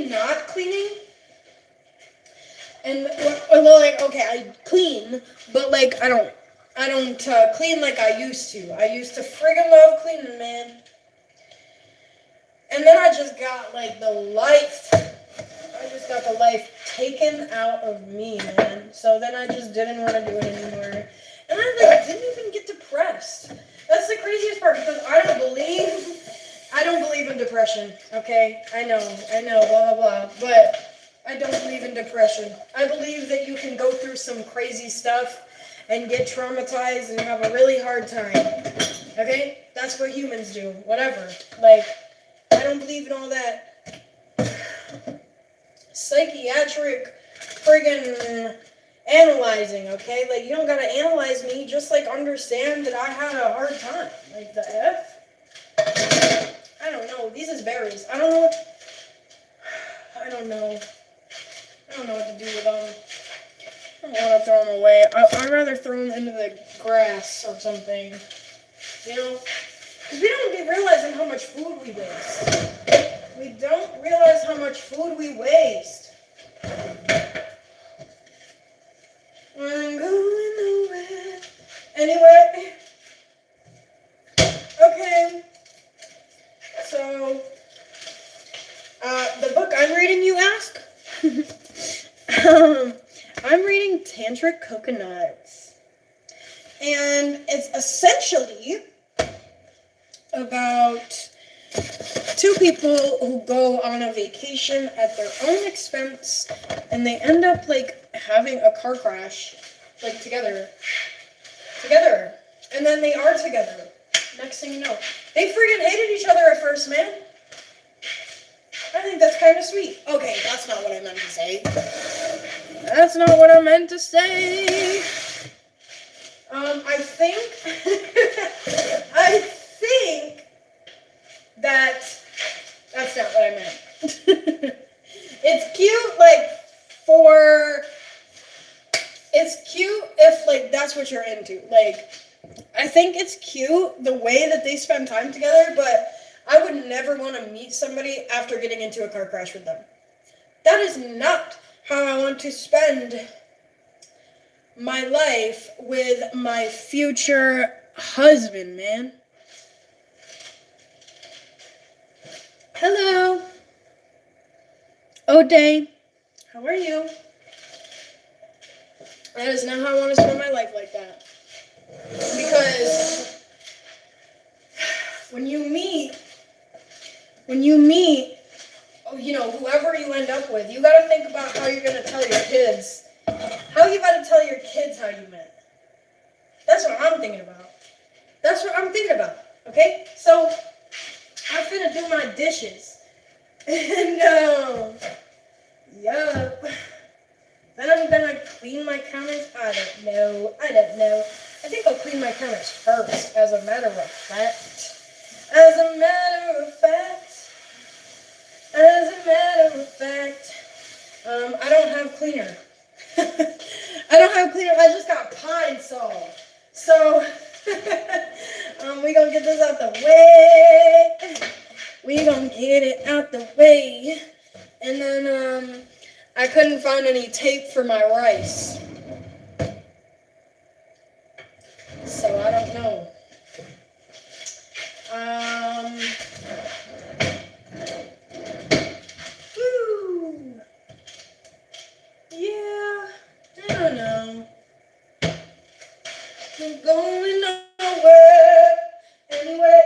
Speaker 1: not cleaning. And well, like, okay, I clean, but like I don't clean like I used to. I used to friggin' love cleaning, man. And then I just got like the life taken out of me, man. So then I just didn't want to do it anymore. And I like didn't even get depressed. That's the craziest part because I don't believe in depression, okay? I know, blah, blah, blah. But I don't believe in depression. I believe that you can go through some crazy stuff and get traumatized and have a really hard time. Okay? That's what humans do. Whatever. Like, I don't believe in all that psychiatric friggin' analyzing, okay? Like, you don't gotta analyze me, just, like, understand that I had a hard time. Like, the F? I don't know. These is berries. I don't know what to do with them. I don't want to throw them away. I'd rather throw them into the grass or something. You know? Because we don't be realizing how much food we waste. We don't realize how much food we waste. I'm going nowhere. Anyway. Okay. So, the book I'm reading, you ask? I'm reading Tantric Coconuts. And it's essentially about two people who go on a vacation at their own expense, and they end up, like, having a car crash, like, together. And then they are together. Next thing you know. They friggin' hated each other at first, man. I think that's kind of sweet. Okay, that's not what I meant to say. I think that's not what I meant. It's cute if, like, that's what you're into. Like, I think it's cute the way that they spend time together, but I would never want to meet somebody after getting into a car crash with them. That is not how I want to spend my life with my future husband, man. Hello. O'Day. How are you? That is not how I want to spend my life like that. Because when you meet, you know, whoever you end up with, you got to think about how you're going to tell your kids. How you got to tell your kids how you met. That's what I'm thinking about. Okay? So, I'm finna do my dishes. And, yup. Then I'm gonna clean my counters. I don't know. I think I'll clean my counters first, as a matter of fact. I don't have cleaner. I just got Pine Sol. So, we gonna get this out the way. And then, I couldn't find any tape for my rice. I'm going nowhere. Anyway.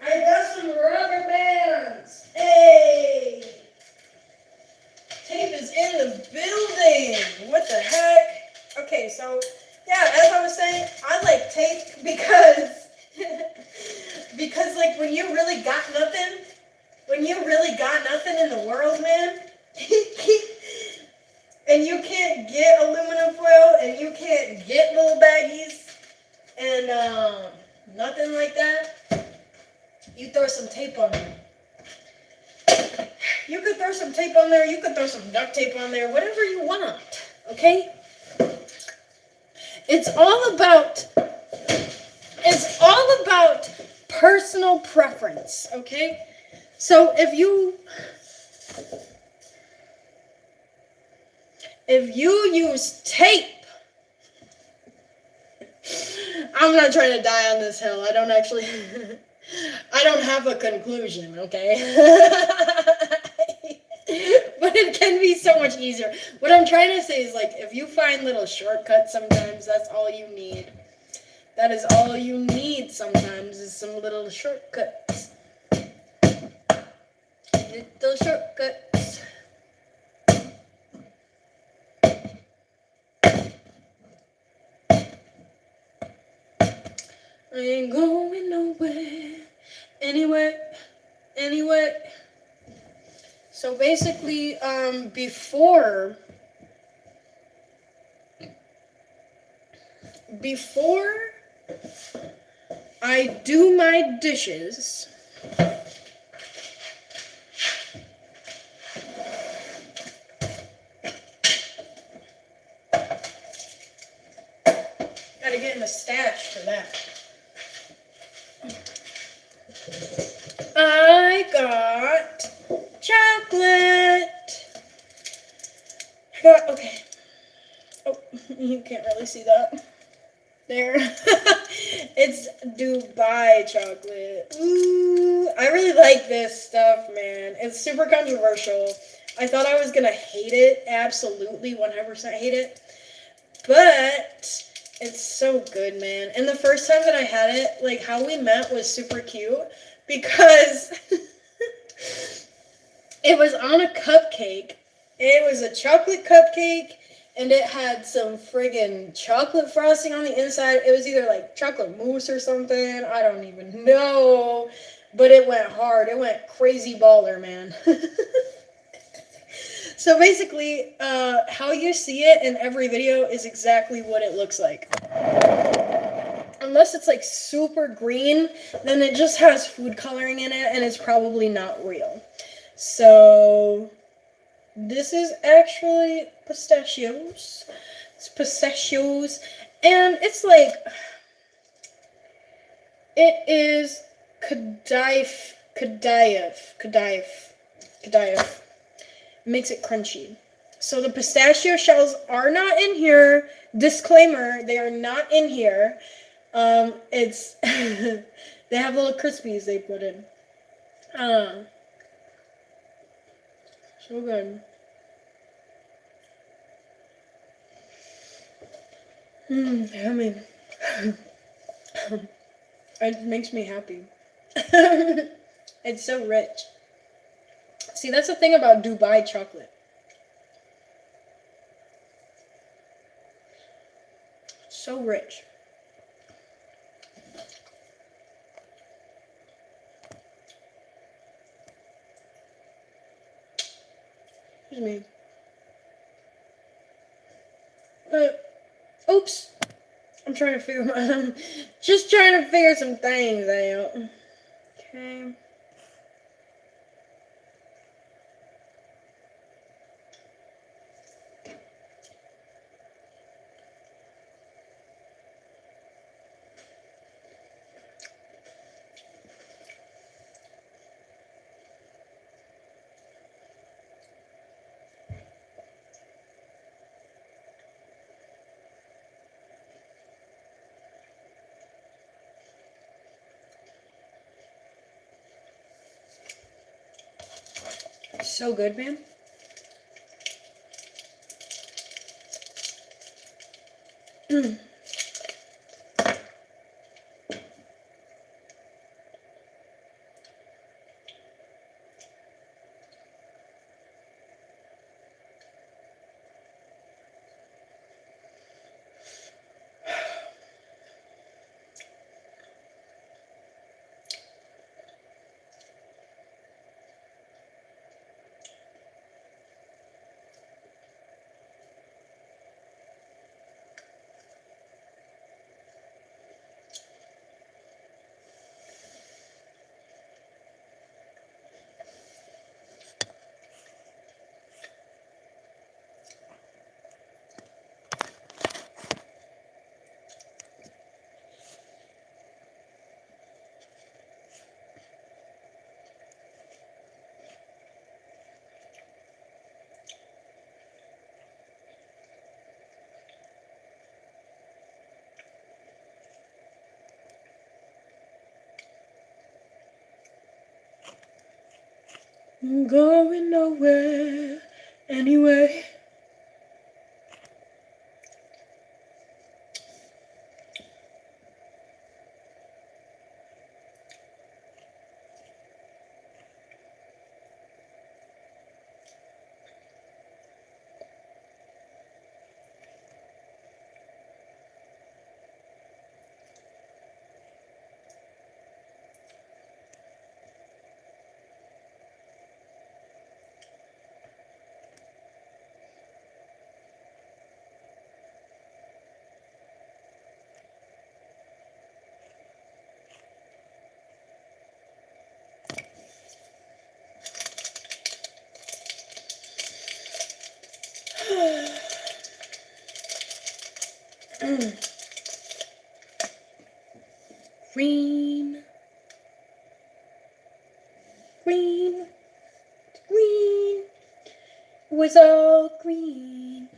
Speaker 1: I got some rubber bands. Hey. Tape is in the building. What the heck? Okay, so yeah, as I was saying, I like tape because because like when you really got nothing in the world, man, and you can't get aluminum foil and you can't get little baggies and nothing like that, you throw some tape on there. You could throw some tape on there, you could throw some duct tape on there, whatever you want, okay? It's all about personal preference, okay? So if you use tape, I'm not trying to die on this hill. I don't have a conclusion, okay? But it can be so much easier. What I'm trying to say is, like, if you find little shortcuts sometimes, that's all you need. That is all you need sometimes, is some little shortcuts. Little shortcuts. I ain't going nowhere. Anyway. So basically, before I do my dishes, gotta get in the stash for that. I got chocolate. Okay. Oh, you can't really see that. There. It's Dubai chocolate. Ooh, I really like this stuff, man. It's super controversial. I thought I was gonna hate it. Absolutely 100% hate it. But it's so good, man. And the first time that I had it, like, how we met was super cute because it was on a cupcake. It was a chocolate cupcake, and it had some friggin' chocolate frosting on the inside. It was either like chocolate mousse or something. I don't even know. But it went hard. It went crazy baller, man. So basically, how you see it in every video is exactly what it looks like. Unless it's like super green, then it just has food coloring in it and it's probably not real. So this is actually pistachios. It's pistachios, and it's like, it is Kadayif. Makes it crunchy. So the pistachio shells are not in here. Disclaimer, they are not in here. It's they have little crispies they put in. So good. Yummy. It makes me happy. It's so rich. See, that's the thing about Dubai chocolate. So rich. Excuse me. Oops. I'm trying to just trying to figure some things out. Okay. So good, man. I'm going nowhere anyway. Green, green, green, it was all green.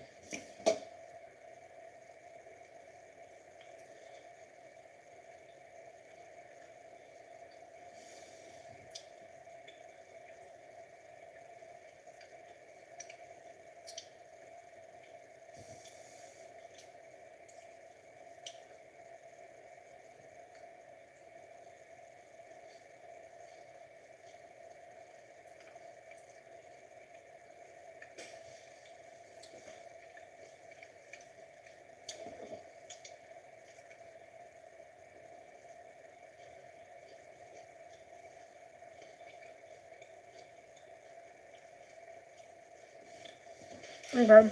Speaker 1: Okay.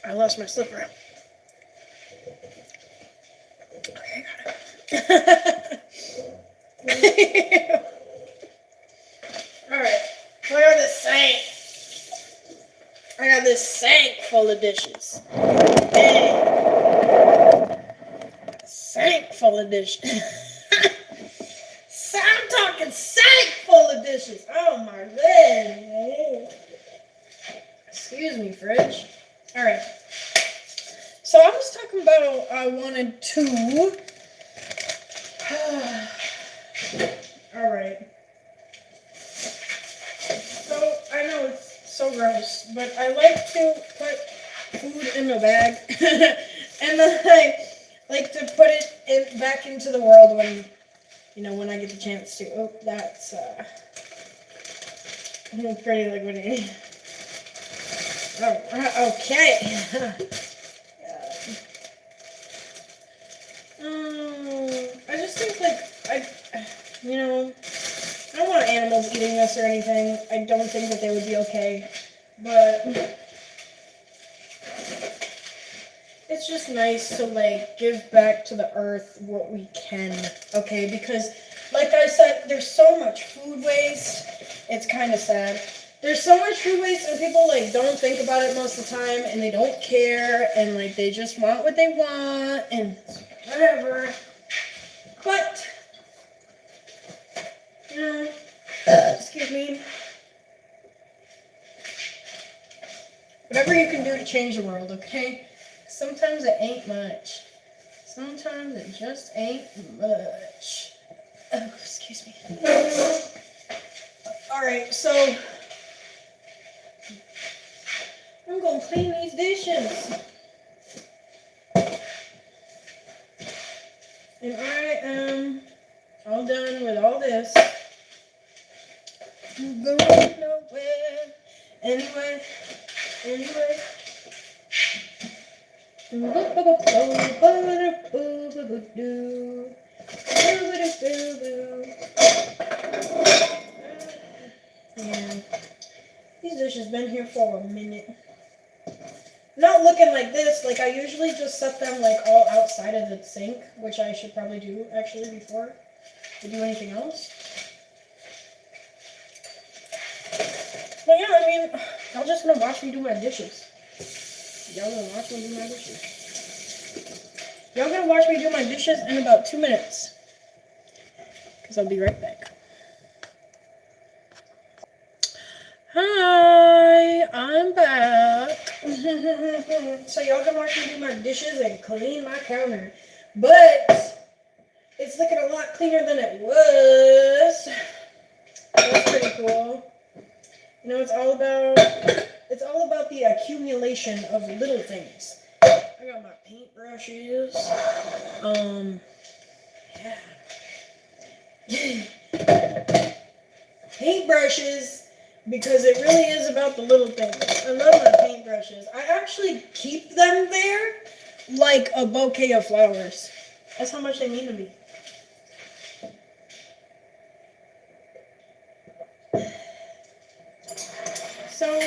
Speaker 1: I lost my slipper. Okay, got it. Alright. So I got this sink. I got this sink full of dishes. Dang. Sink full of dishes. So I'm talking sink full of dishes. Oh my god. Excuse me, fridge. Alright. So I was talking about I wanted to. Alright. So I know it's so gross, but I like to put food in a bag. And then I like to put it back into the world when, when I get the chance to. Oh, that's pretty liquidy. Oh, okay. I just think, I don't want animals eating this or anything. I don't think that they would be okay. But it's just nice to, give back to the earth what we can, okay? Because, like I said, there's so much food waste. It's kind of sad. There's so much food waste, and people, don't think about it most of the time, and they don't care, and, they just want what they want, and whatever. But, excuse me. Whatever you can do to change the world, okay? Sometimes it ain't much. Sometimes it just ain't much. Oh, excuse me. Alright, so I'm I'm gonna clean these dishes. And I am all done with all this. I'm going nowhere. Anyway. Yeah. These dishes been here for a minute. Not looking like this. Like I usually just set them like all outside of the sink, which I should probably do actually before I do anything else. But yeah, I mean, y'all just gonna watch me do my dishes. Y'all gonna watch me do my dishes. Y'all gonna watch me do my dishes in about 2 minutes. Because I'll be right back. Hi, I'm back. So y'all can watch me do my dishes and clean my counter. But it's looking a lot cleaner than it was. That's pretty cool. You know, it's all about the accumulation of little things. I got my paintbrushes. Yeah. Paintbrushes, because it really is about the little things. I love my paintbrushes. I actually keep them there like a bouquet of flowers. That's how much they mean to me. So,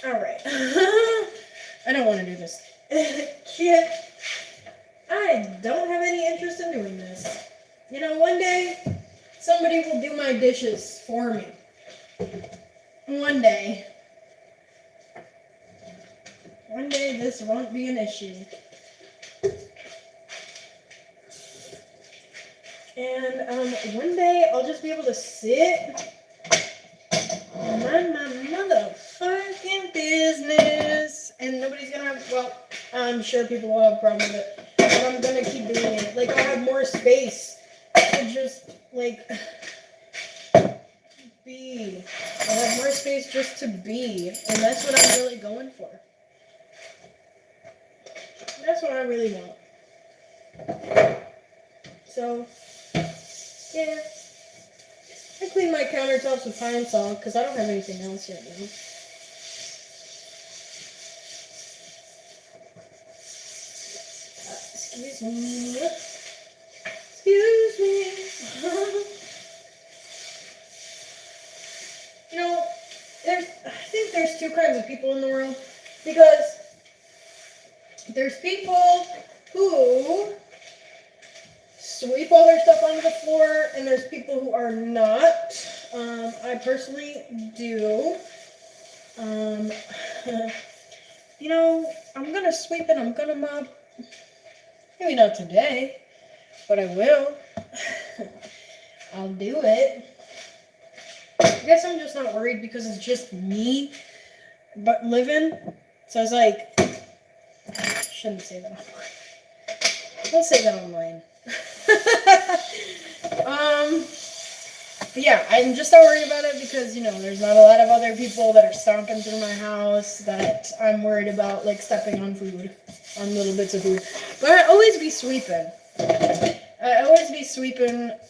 Speaker 1: alright. I don't want to do this. Shit. I don't have any interest in doing this. You know, one day, somebody will do my dishes for me. One day. One day, this won't be an issue. And one day, I'll just be able to sit and mind my motherfucking business. And nobody's gonna have, well, I'm sure people will have a problem with it. But I'm gonna keep doing it. Like, I'll have more space to just, like, be. I'll have more space just to be. And that's what I'm really going for. That's what I really want. So, yeah. I clean my countertops with pine salt because I don't have anything else yet, man. Excuse me. Excuse me. You know, I think there's two kinds of people in the world. Because there's people who sweep all their stuff onto the floor, and there's people who are not. I personally do. You know, I'm gonna sweep and I'm gonna mop. Maybe not today, but I will. I'll do it. I guess I'm just not worried because it's just me, but living. So I was like, shouldn't say that online. I'll say that online. But yeah, I'm just not worried about it because, you know, there's not a lot of other people that are stomping through my house that I'm worried about, like, stepping on food, on little bits of food. But I always be sweeping.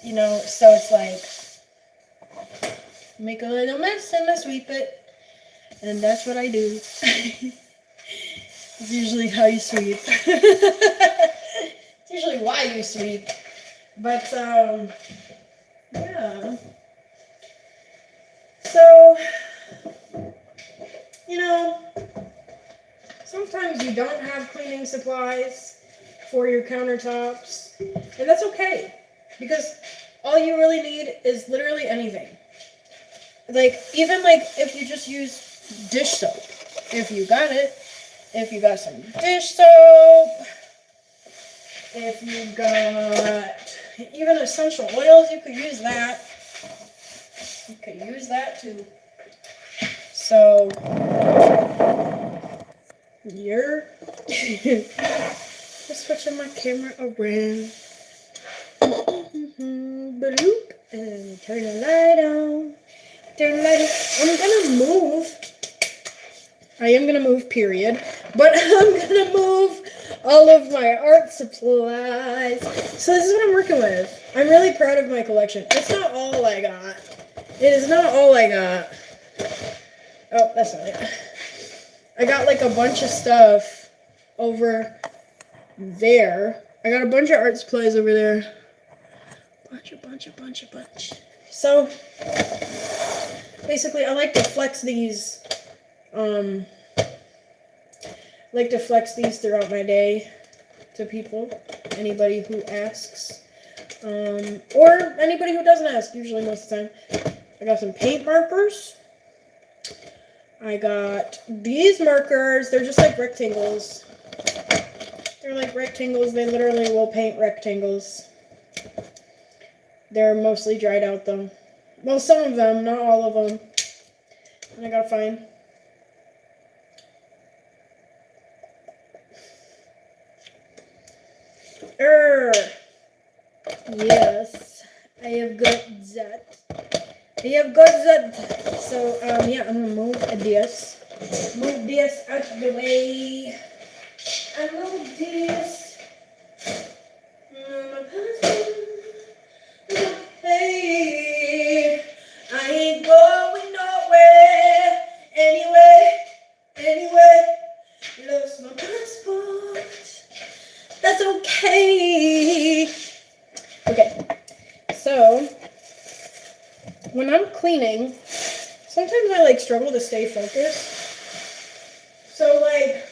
Speaker 1: You know, so it's like, make a little mess and I sweep it. And that's what I do. It's usually how you sweep. It's usually why you sweep. But, yeah. So, you know, sometimes you don't have cleaning supplies for your countertops, and that's okay, because all you really need is literally anything. Like, even like if you just use dish soap, if you got it, if you got some dish soap, if you got even essential oils, you could use that. You could use that too. So, you're just switching my camera around. Bloop. And turn the light on. Turn the light on. I'm gonna move I am going to move, period. But I'm going to move all of my art supplies. So this is what I'm working with. I'm really proud of my collection. It's not all I got. It is not all I got. Oh, that's not it. I got like a bunch of stuff over there. I got a bunch of art supplies over there. Bunch. So, basically, I like to flex these, throughout my day to people, anybody who asks, or anybody who doesn't ask, usually most of the time. I got some paint markers. I got these markers. They're just like rectangles. They're like rectangles. They literally will paint rectangles. They're mostly dried out though. Well, some of them, not all of them. And I gotta find. Yes, I have got that. So, yeah, I'm gonna move this. Move this out of the way. And move this. Hey, I ain't going nowhere. Anyway, lost my passport. That's okay. Okay, so when I'm cleaning, sometimes I like struggle to stay focused. So like,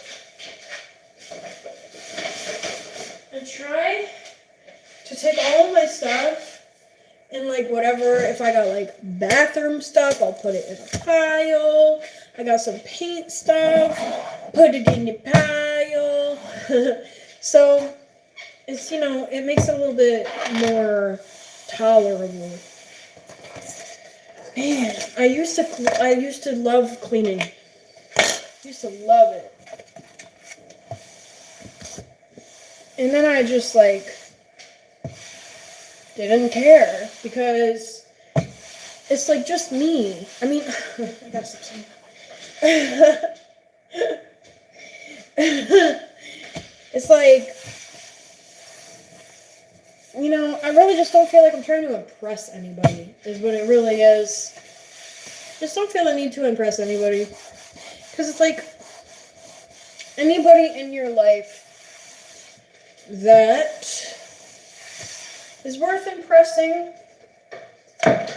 Speaker 1: I try to take all of my stuff and like whatever, if I got like bathroom stuff, I'll put it in a pile. I got some paint stuff, put it in the pile. So it's, you know, it makes it a little bit more tolerable. Man, I used to love cleaning. I used to love it. And then I just like didn't care because it's like just me. I mean, I got something. It's like, you know, I really just don't feel like I'm trying to impress anybody, is what it really is. Just don't feel the need to impress anybody. Because it's like, anybody in your life that is worth impressing,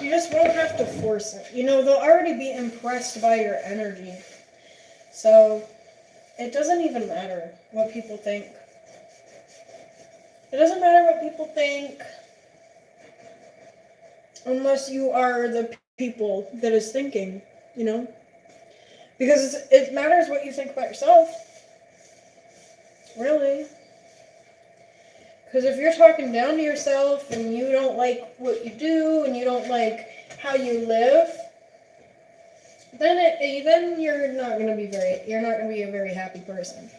Speaker 1: you just won't have to force it. You know, they'll already be impressed by your energy. So, it doesn't even matter what people think. It doesn't matter what people think unless you are the people that is thinking, you know? Because it matters what you think about yourself. Really. Because if you're talking down to yourself and you don't like what you do and you don't like how you live, then you're not going to be a very happy person.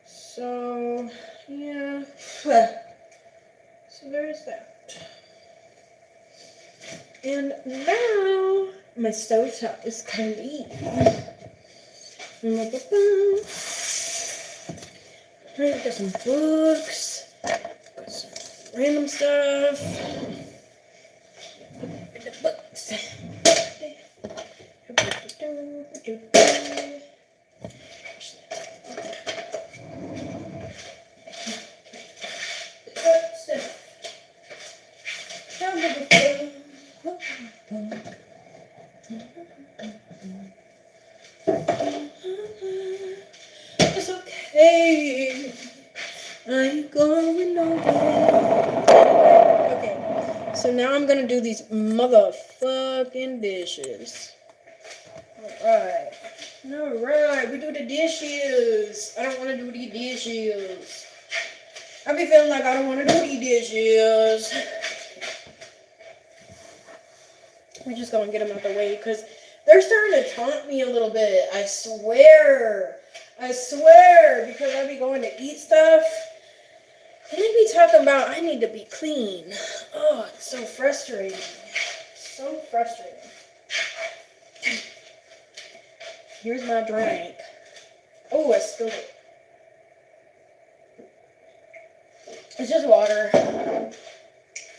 Speaker 1: So yeah. So there's that. And now my stovetop is clean. Got some books, got some random stuff. The books. It's okay. I ain't going nowhere. Okay, so now I'm gonna do these motherfucking dishes. Alright, we do the dishes. I don't want to do the dishes. I be feeling like I don't want to do the dishes. We just go and get them out the way because they're starting to taunt me a little bit. I swear, because I be going to eat stuff and they be talking about I need to be clean. Oh, it's so frustrating. So frustrating. Here's my drink. Oh, I spilled it. It's just water, in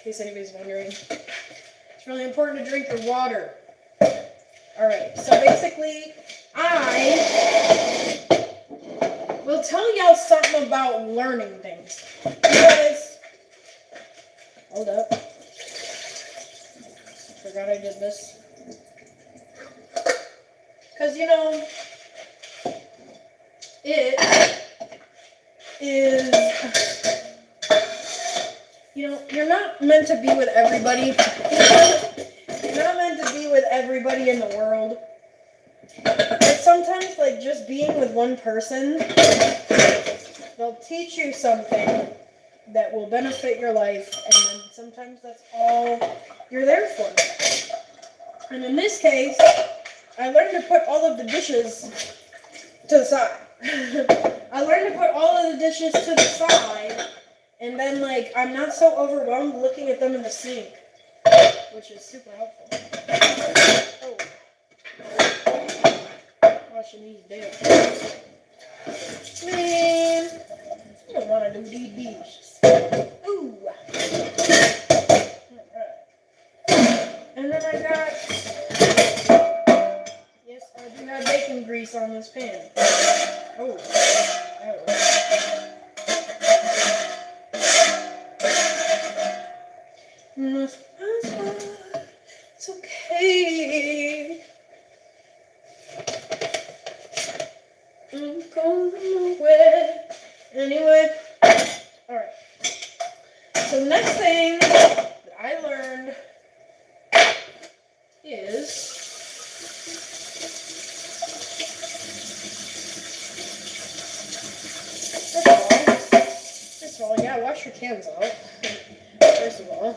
Speaker 1: case anybody's wondering. It's really important to drink your water. Alright, so basically, I will tell y'all something about learning things. Because, hold up. Forgot I did this. Because, you know, it is, you know, you're not meant to be with everybody. You're not meant to be with everybody in the world. But sometimes, like, just being with one person, they'll teach you something that will benefit your life, and then sometimes that's all you're there for. And in this case, I learned to put all of the dishes to the side. I learned to put all of the dishes to the side, and then, like, I'm not so overwhelmed looking at them in the sink, which is super helpful. Oh. Washing these dishes. Man, I don't want to do these dishes. Ooh. Alright. And then I got, yes, I do have bacon grease on this pan. Oh. It's okay. I'm going away. Anyway, alright. So the next thing that I learned is first of all, yeah, wash your cans out. First of all.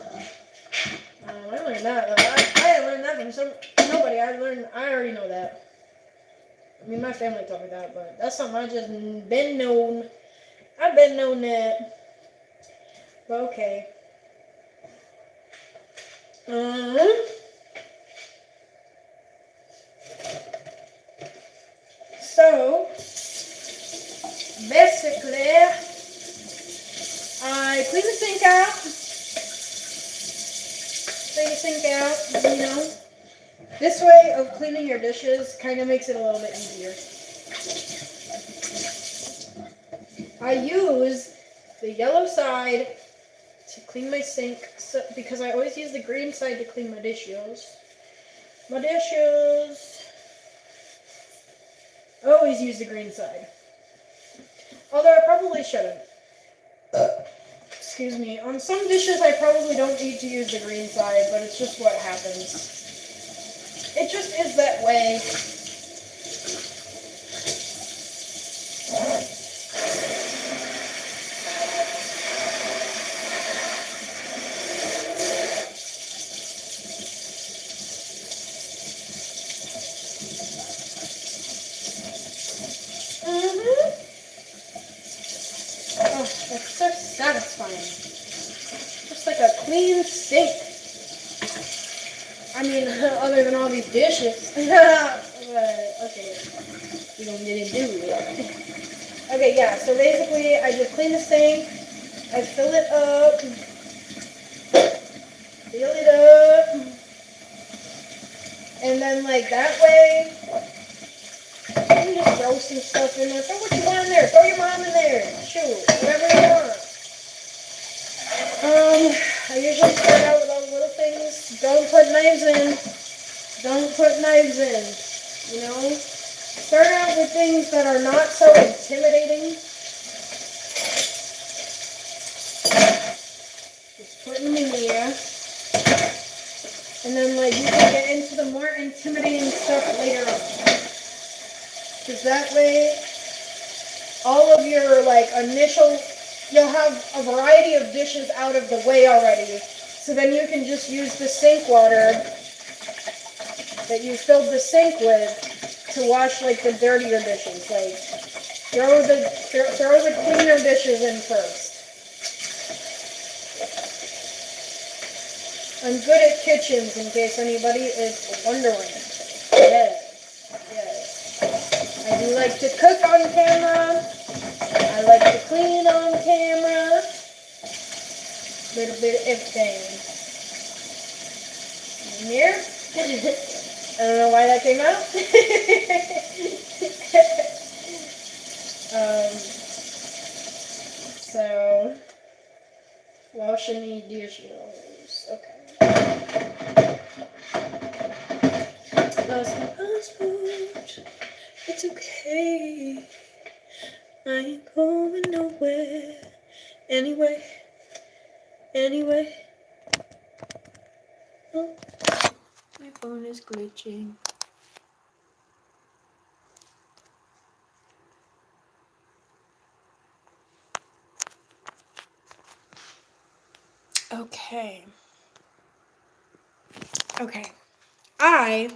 Speaker 1: I learned that. I learned that from nobody. I already know that. I mean, my family taught me that, but that's something I just been known. I've been known that. But okay. So, basically, I clean the sink out. Clean the sink out, you know. This way of cleaning your dishes kind of makes it a little bit easier. I use the yellow side to clean my sink because I always use the green side to clean my dishes. I always use the green side. Although I probably shouldn't. Excuse me. On some dishes I probably don't need to use the green side, but it's just what happens. It just is that way. Oh, that's so satisfying. Just like a clean sink. I mean, other than all these dishes. But, okay. We don't get into it. Okay, yeah, so basically, I just clean the sink. I fill it up. And then, like, that way, you can just throw some stuff in there. Throw what you want in there. Throw your mom in there. Shoot, whatever you want. I usually start out with all the little things. Don't put knives in. Don't put knives in. You know? Start out with things that are not so intimidating. Just put them in there. And then, like, you can get into the more intimidating stuff later on. Because that way, all of your, like, you'll have a variety of dishes out of the way already. So then you can just use the sink water that you filled the sink with to wash, like, the dirtier dishes. Like, throw the cleaner dishes in first. I'm good at kitchens, in case anybody is wondering. Yes. like to cook on camera. I like to clean on camera. Little bit of everything. Here. I don't know why that came out. So, washing the dishes. Okay. Lost my passport. It's okay. I ain't going nowhere. Anyway. Oh, my phone is glitching. Okay. I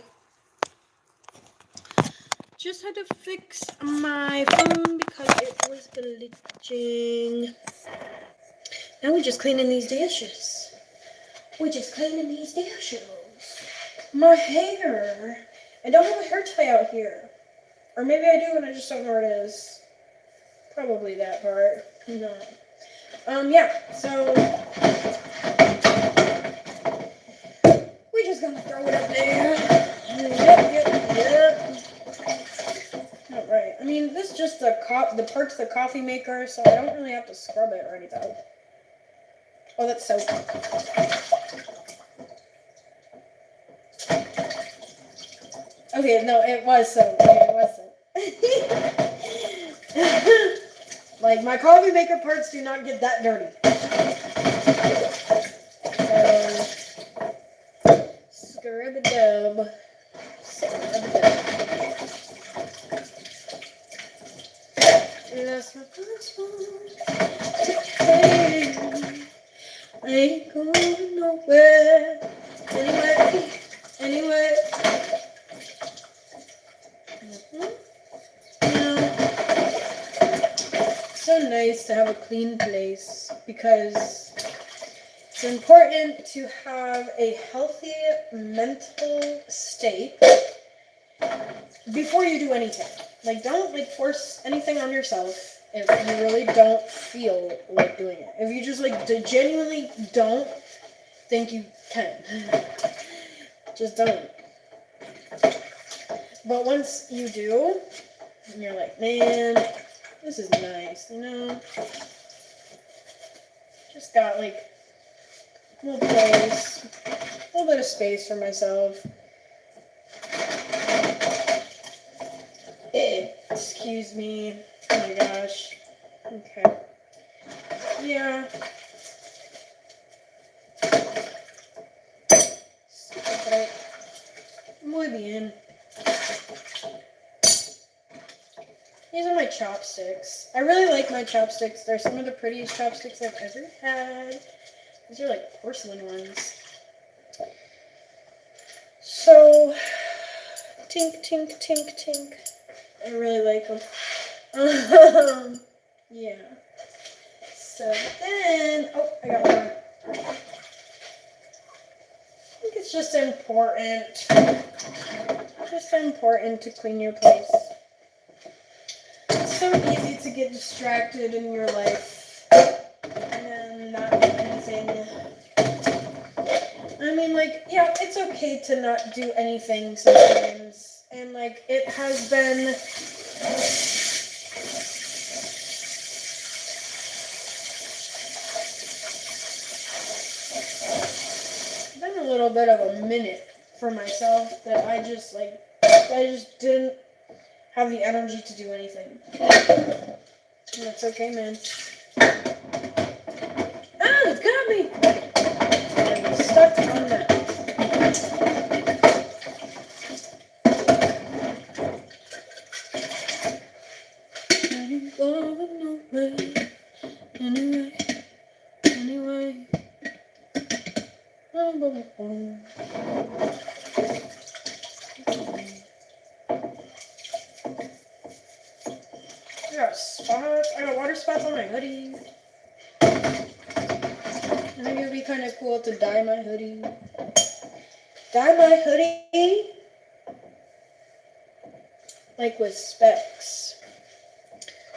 Speaker 1: just had to fix my phone because it was glitching. Now we're just cleaning these dishes. My hair. I don't have a hair tie out here. Or maybe I do and I just don't know where it is. Probably that part. No. Yeah, so we're just gonna throw it up there. Yep. Alright. I mean, this is just the parts of the coffee maker, so I don't really have to scrub it or anything. Oh, that's soap. Okay, no, it was soap. Like, my coffee maker parts do not get that dirty. Scrub-a-dub. Lost my passport. Hey, I ain't going nowhere. Anyway. It's so nice to have a clean place because it's important to have a healthy mental state before you do anything. Like, don't force anything on yourself if you really don't feel like doing it. If you just genuinely don't think you can, just don't. But once you do, and you're like, man, this is nice, Just got a little place, a little bit of space for myself. Excuse me. Oh my gosh. Okay. Yeah. Muy bien. These are my chopsticks. I really like my chopsticks. They're some of the prettiest chopsticks I've ever had. These are porcelain ones. So, tink, tink, tink, tink. I really like them. Yeah. So then, I got more. I think it's just important to clean your place. It's so easy to get distracted in your life and not do anything. I mean, yeah, it's okay to not do anything sometimes. And, it has been a little bit of a minute for myself that I just didn't have the energy to do anything. And that's okay, man. Ah, it got me! I'm stuck on that. Anyway. I got water spots on my hoodie. I think it would be kind of cool to dye my hoodie. like with specs.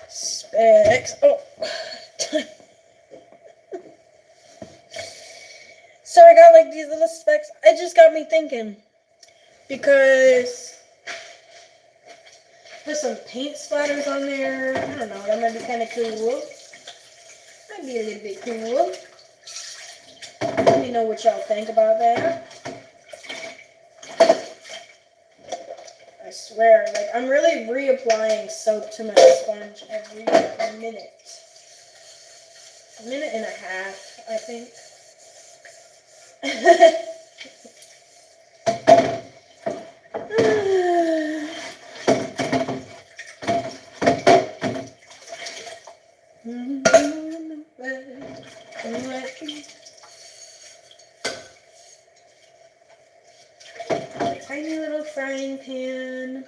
Speaker 1: Specs. Oh. So I got like these little specs. It just got me thinking. Because there's some paint splatters on there. I don't know. That might be kind of cool. Might be a little bit cool. Let me know what y'all think about that. I swear, like, I'm really reapplying soap to my sponge every minute. A minute and a half, I think. Tiny little frying pan.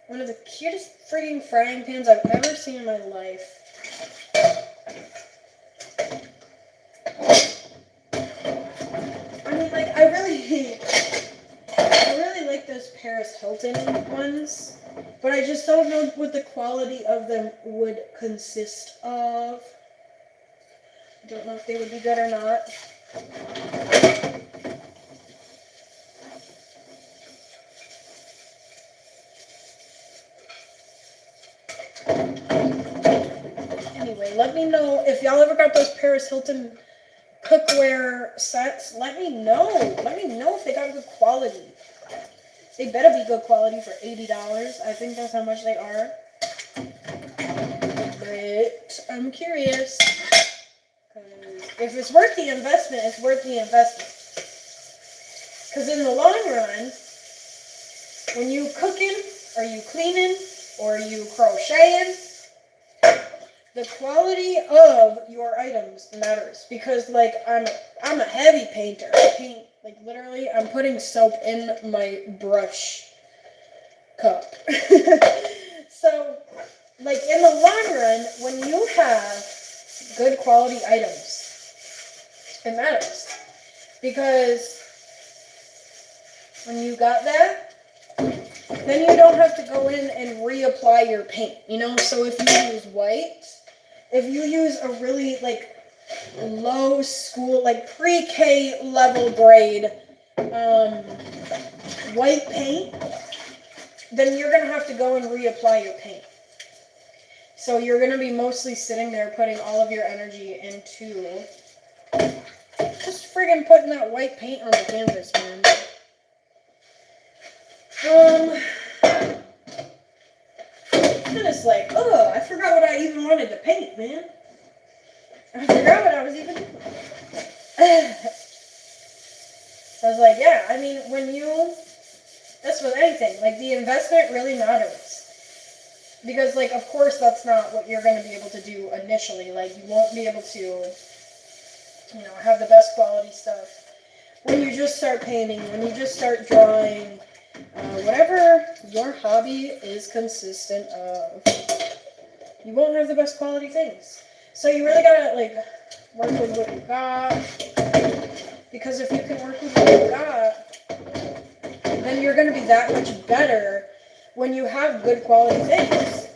Speaker 1: One of the cutest frigging frying pans I've ever seen in my life. I mean, like, I really like those Paris Hilton ones, but I just don't know what the quality of them would consist of. I don't know if they would be good or not. Anyway, let me know if y'all ever got those Paris Hilton cookware sets. Let me know. Let me know if they got good quality. They better be good quality for $80. I think that's how much they are. But I'm curious. If it's worth the investment, it's worth the investment. Because in the long run, when you cooking, or you cleaning, or you crocheting, the quality of your items matters. Because, like, I'm a heavy painter. I paint, like, literally, I'm putting soap in my brush cup. So, like, in the long run, when you have good quality items, it matters. Because when you got that, then you don't have to go in and reapply your paint, you know? So if you use white, if you use a really, like, low school, like, pre-K level grade white paint, then you're going to have to go and reapply your paint. So you're going to be mostly sitting there putting all of your energy into just friggin' putting that white paint on the canvas, man. And it's like, oh, I forgot what I even wanted to paint, man. I forgot what I was even doing. So I was like, yeah, I mean, that's with anything, like, the investment really matters. Because, like, of course that's not what you're going to be able to do initially. Like, you won't be able to, you know, have the best quality stuff when you just start painting, when you just start drawing, whatever your hobby is consistent of, you won't have the best quality things. So you really gotta, like, work with what you got, because if you can work with what you got, then you're gonna be that much better when you have good quality things.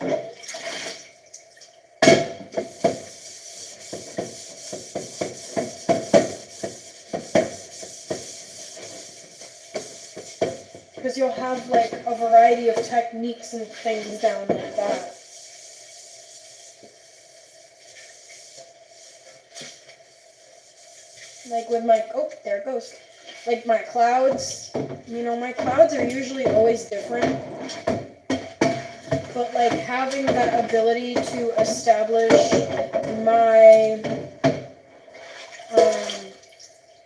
Speaker 1: Because you'll have, like, a variety of techniques and things down like that. Like with my, oh, there it goes. Like my clouds, you know, my clouds are usually always different. But, like, having that ability to establish my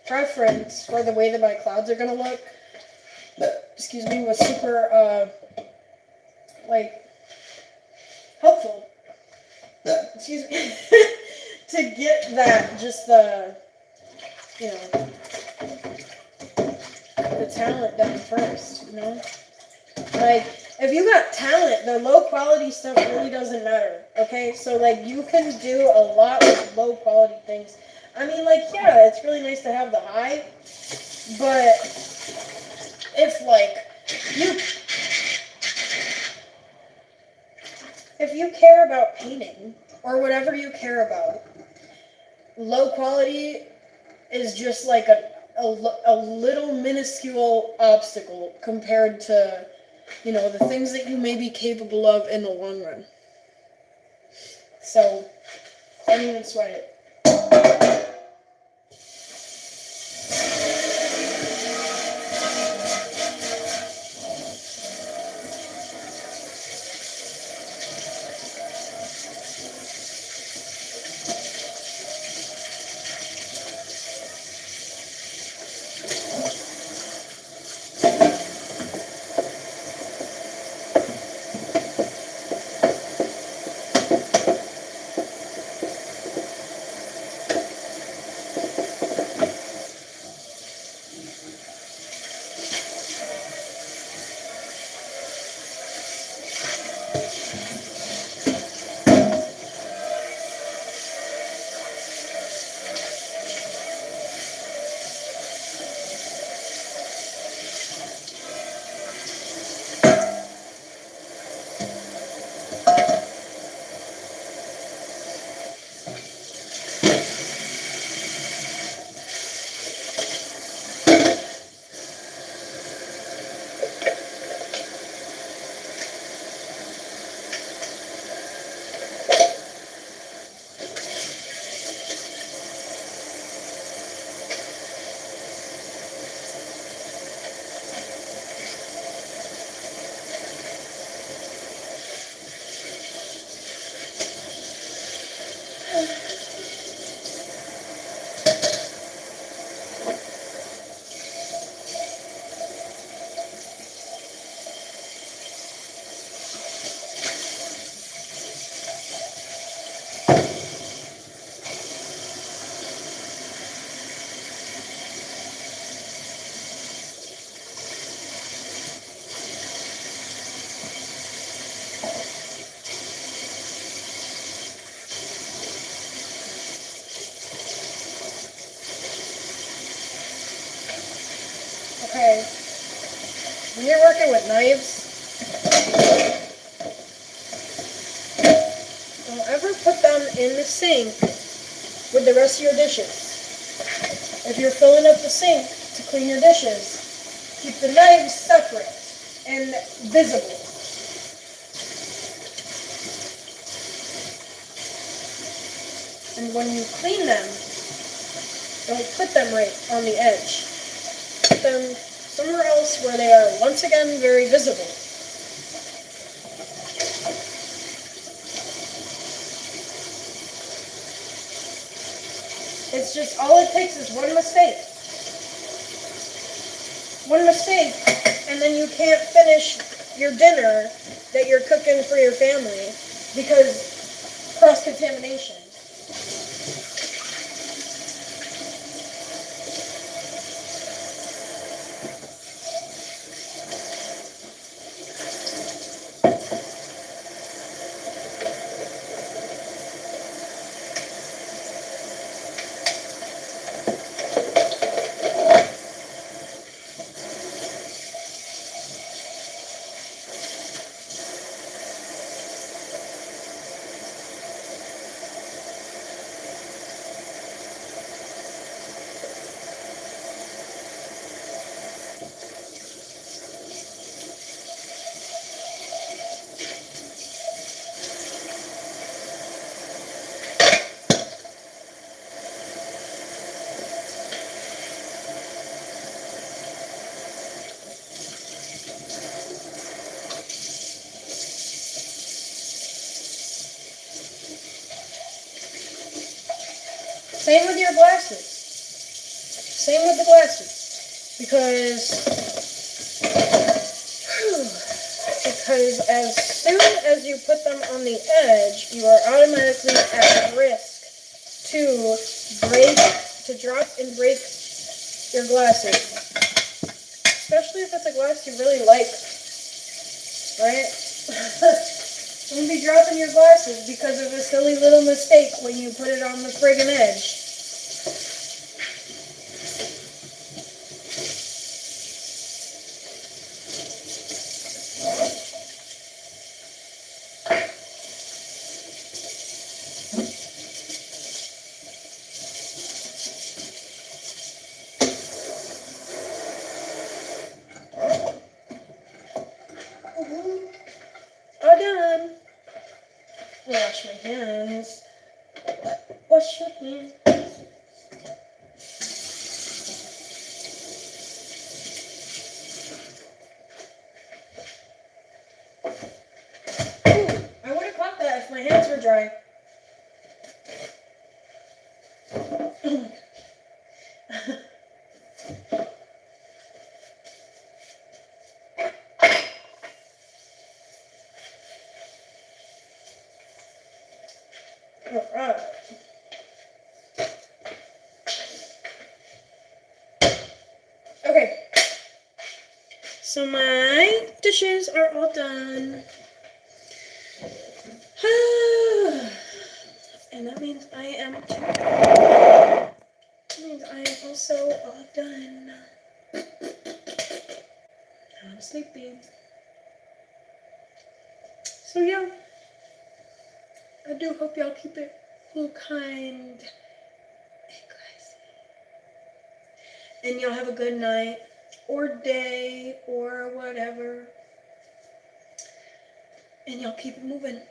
Speaker 1: preference for the way that my clouds are going to look, excuse me, was super, like, helpful. Excuse me. To get that, just the, you know, the talent done first, you know? Like, if you got talent, the low quality stuff really doesn't matter, okay? So, like, you can do a lot with low quality things. I mean, like, yeah, it's really nice to have the high, but if, like, if you care about painting or whatever you care about, low quality is just like a little minuscule obstacle compared to, you know, the things that you may be capable of in the long run. So, I don't even sweat it. Okay, when you're working with knives, don't ever put them in the sink with the rest of your dishes. If you're filling up the sink to clean your dishes, keep the knives separate and visible. And when you clean them, don't put them right on the edge. Put them somewhere else where they are once again very visible. It's just, all it takes is one mistake. One mistake, and then you can't finish your dinner that you're cooking for your family because cross-contamination. Same with your glasses. Same with the glasses. Because as soon as you put them on the edge, you are automatically at risk to drop and break your glasses. Especially if it's a glass you really like. Right? Don't be dropping your glasses because of a silly little mistake when you put it on the friggin' edge. All done. Wash my hands. Wash your hands. Ooh, I would have caught that if my hands were dry. Alright. Okay. So my dishes are all done. And that means I am too. That means I am also all done. I'm sleepy. So yeah. I do hope y'all keep it cool, kind, and classy. And y'all have a good night, or day, or whatever. And y'all keep it moving.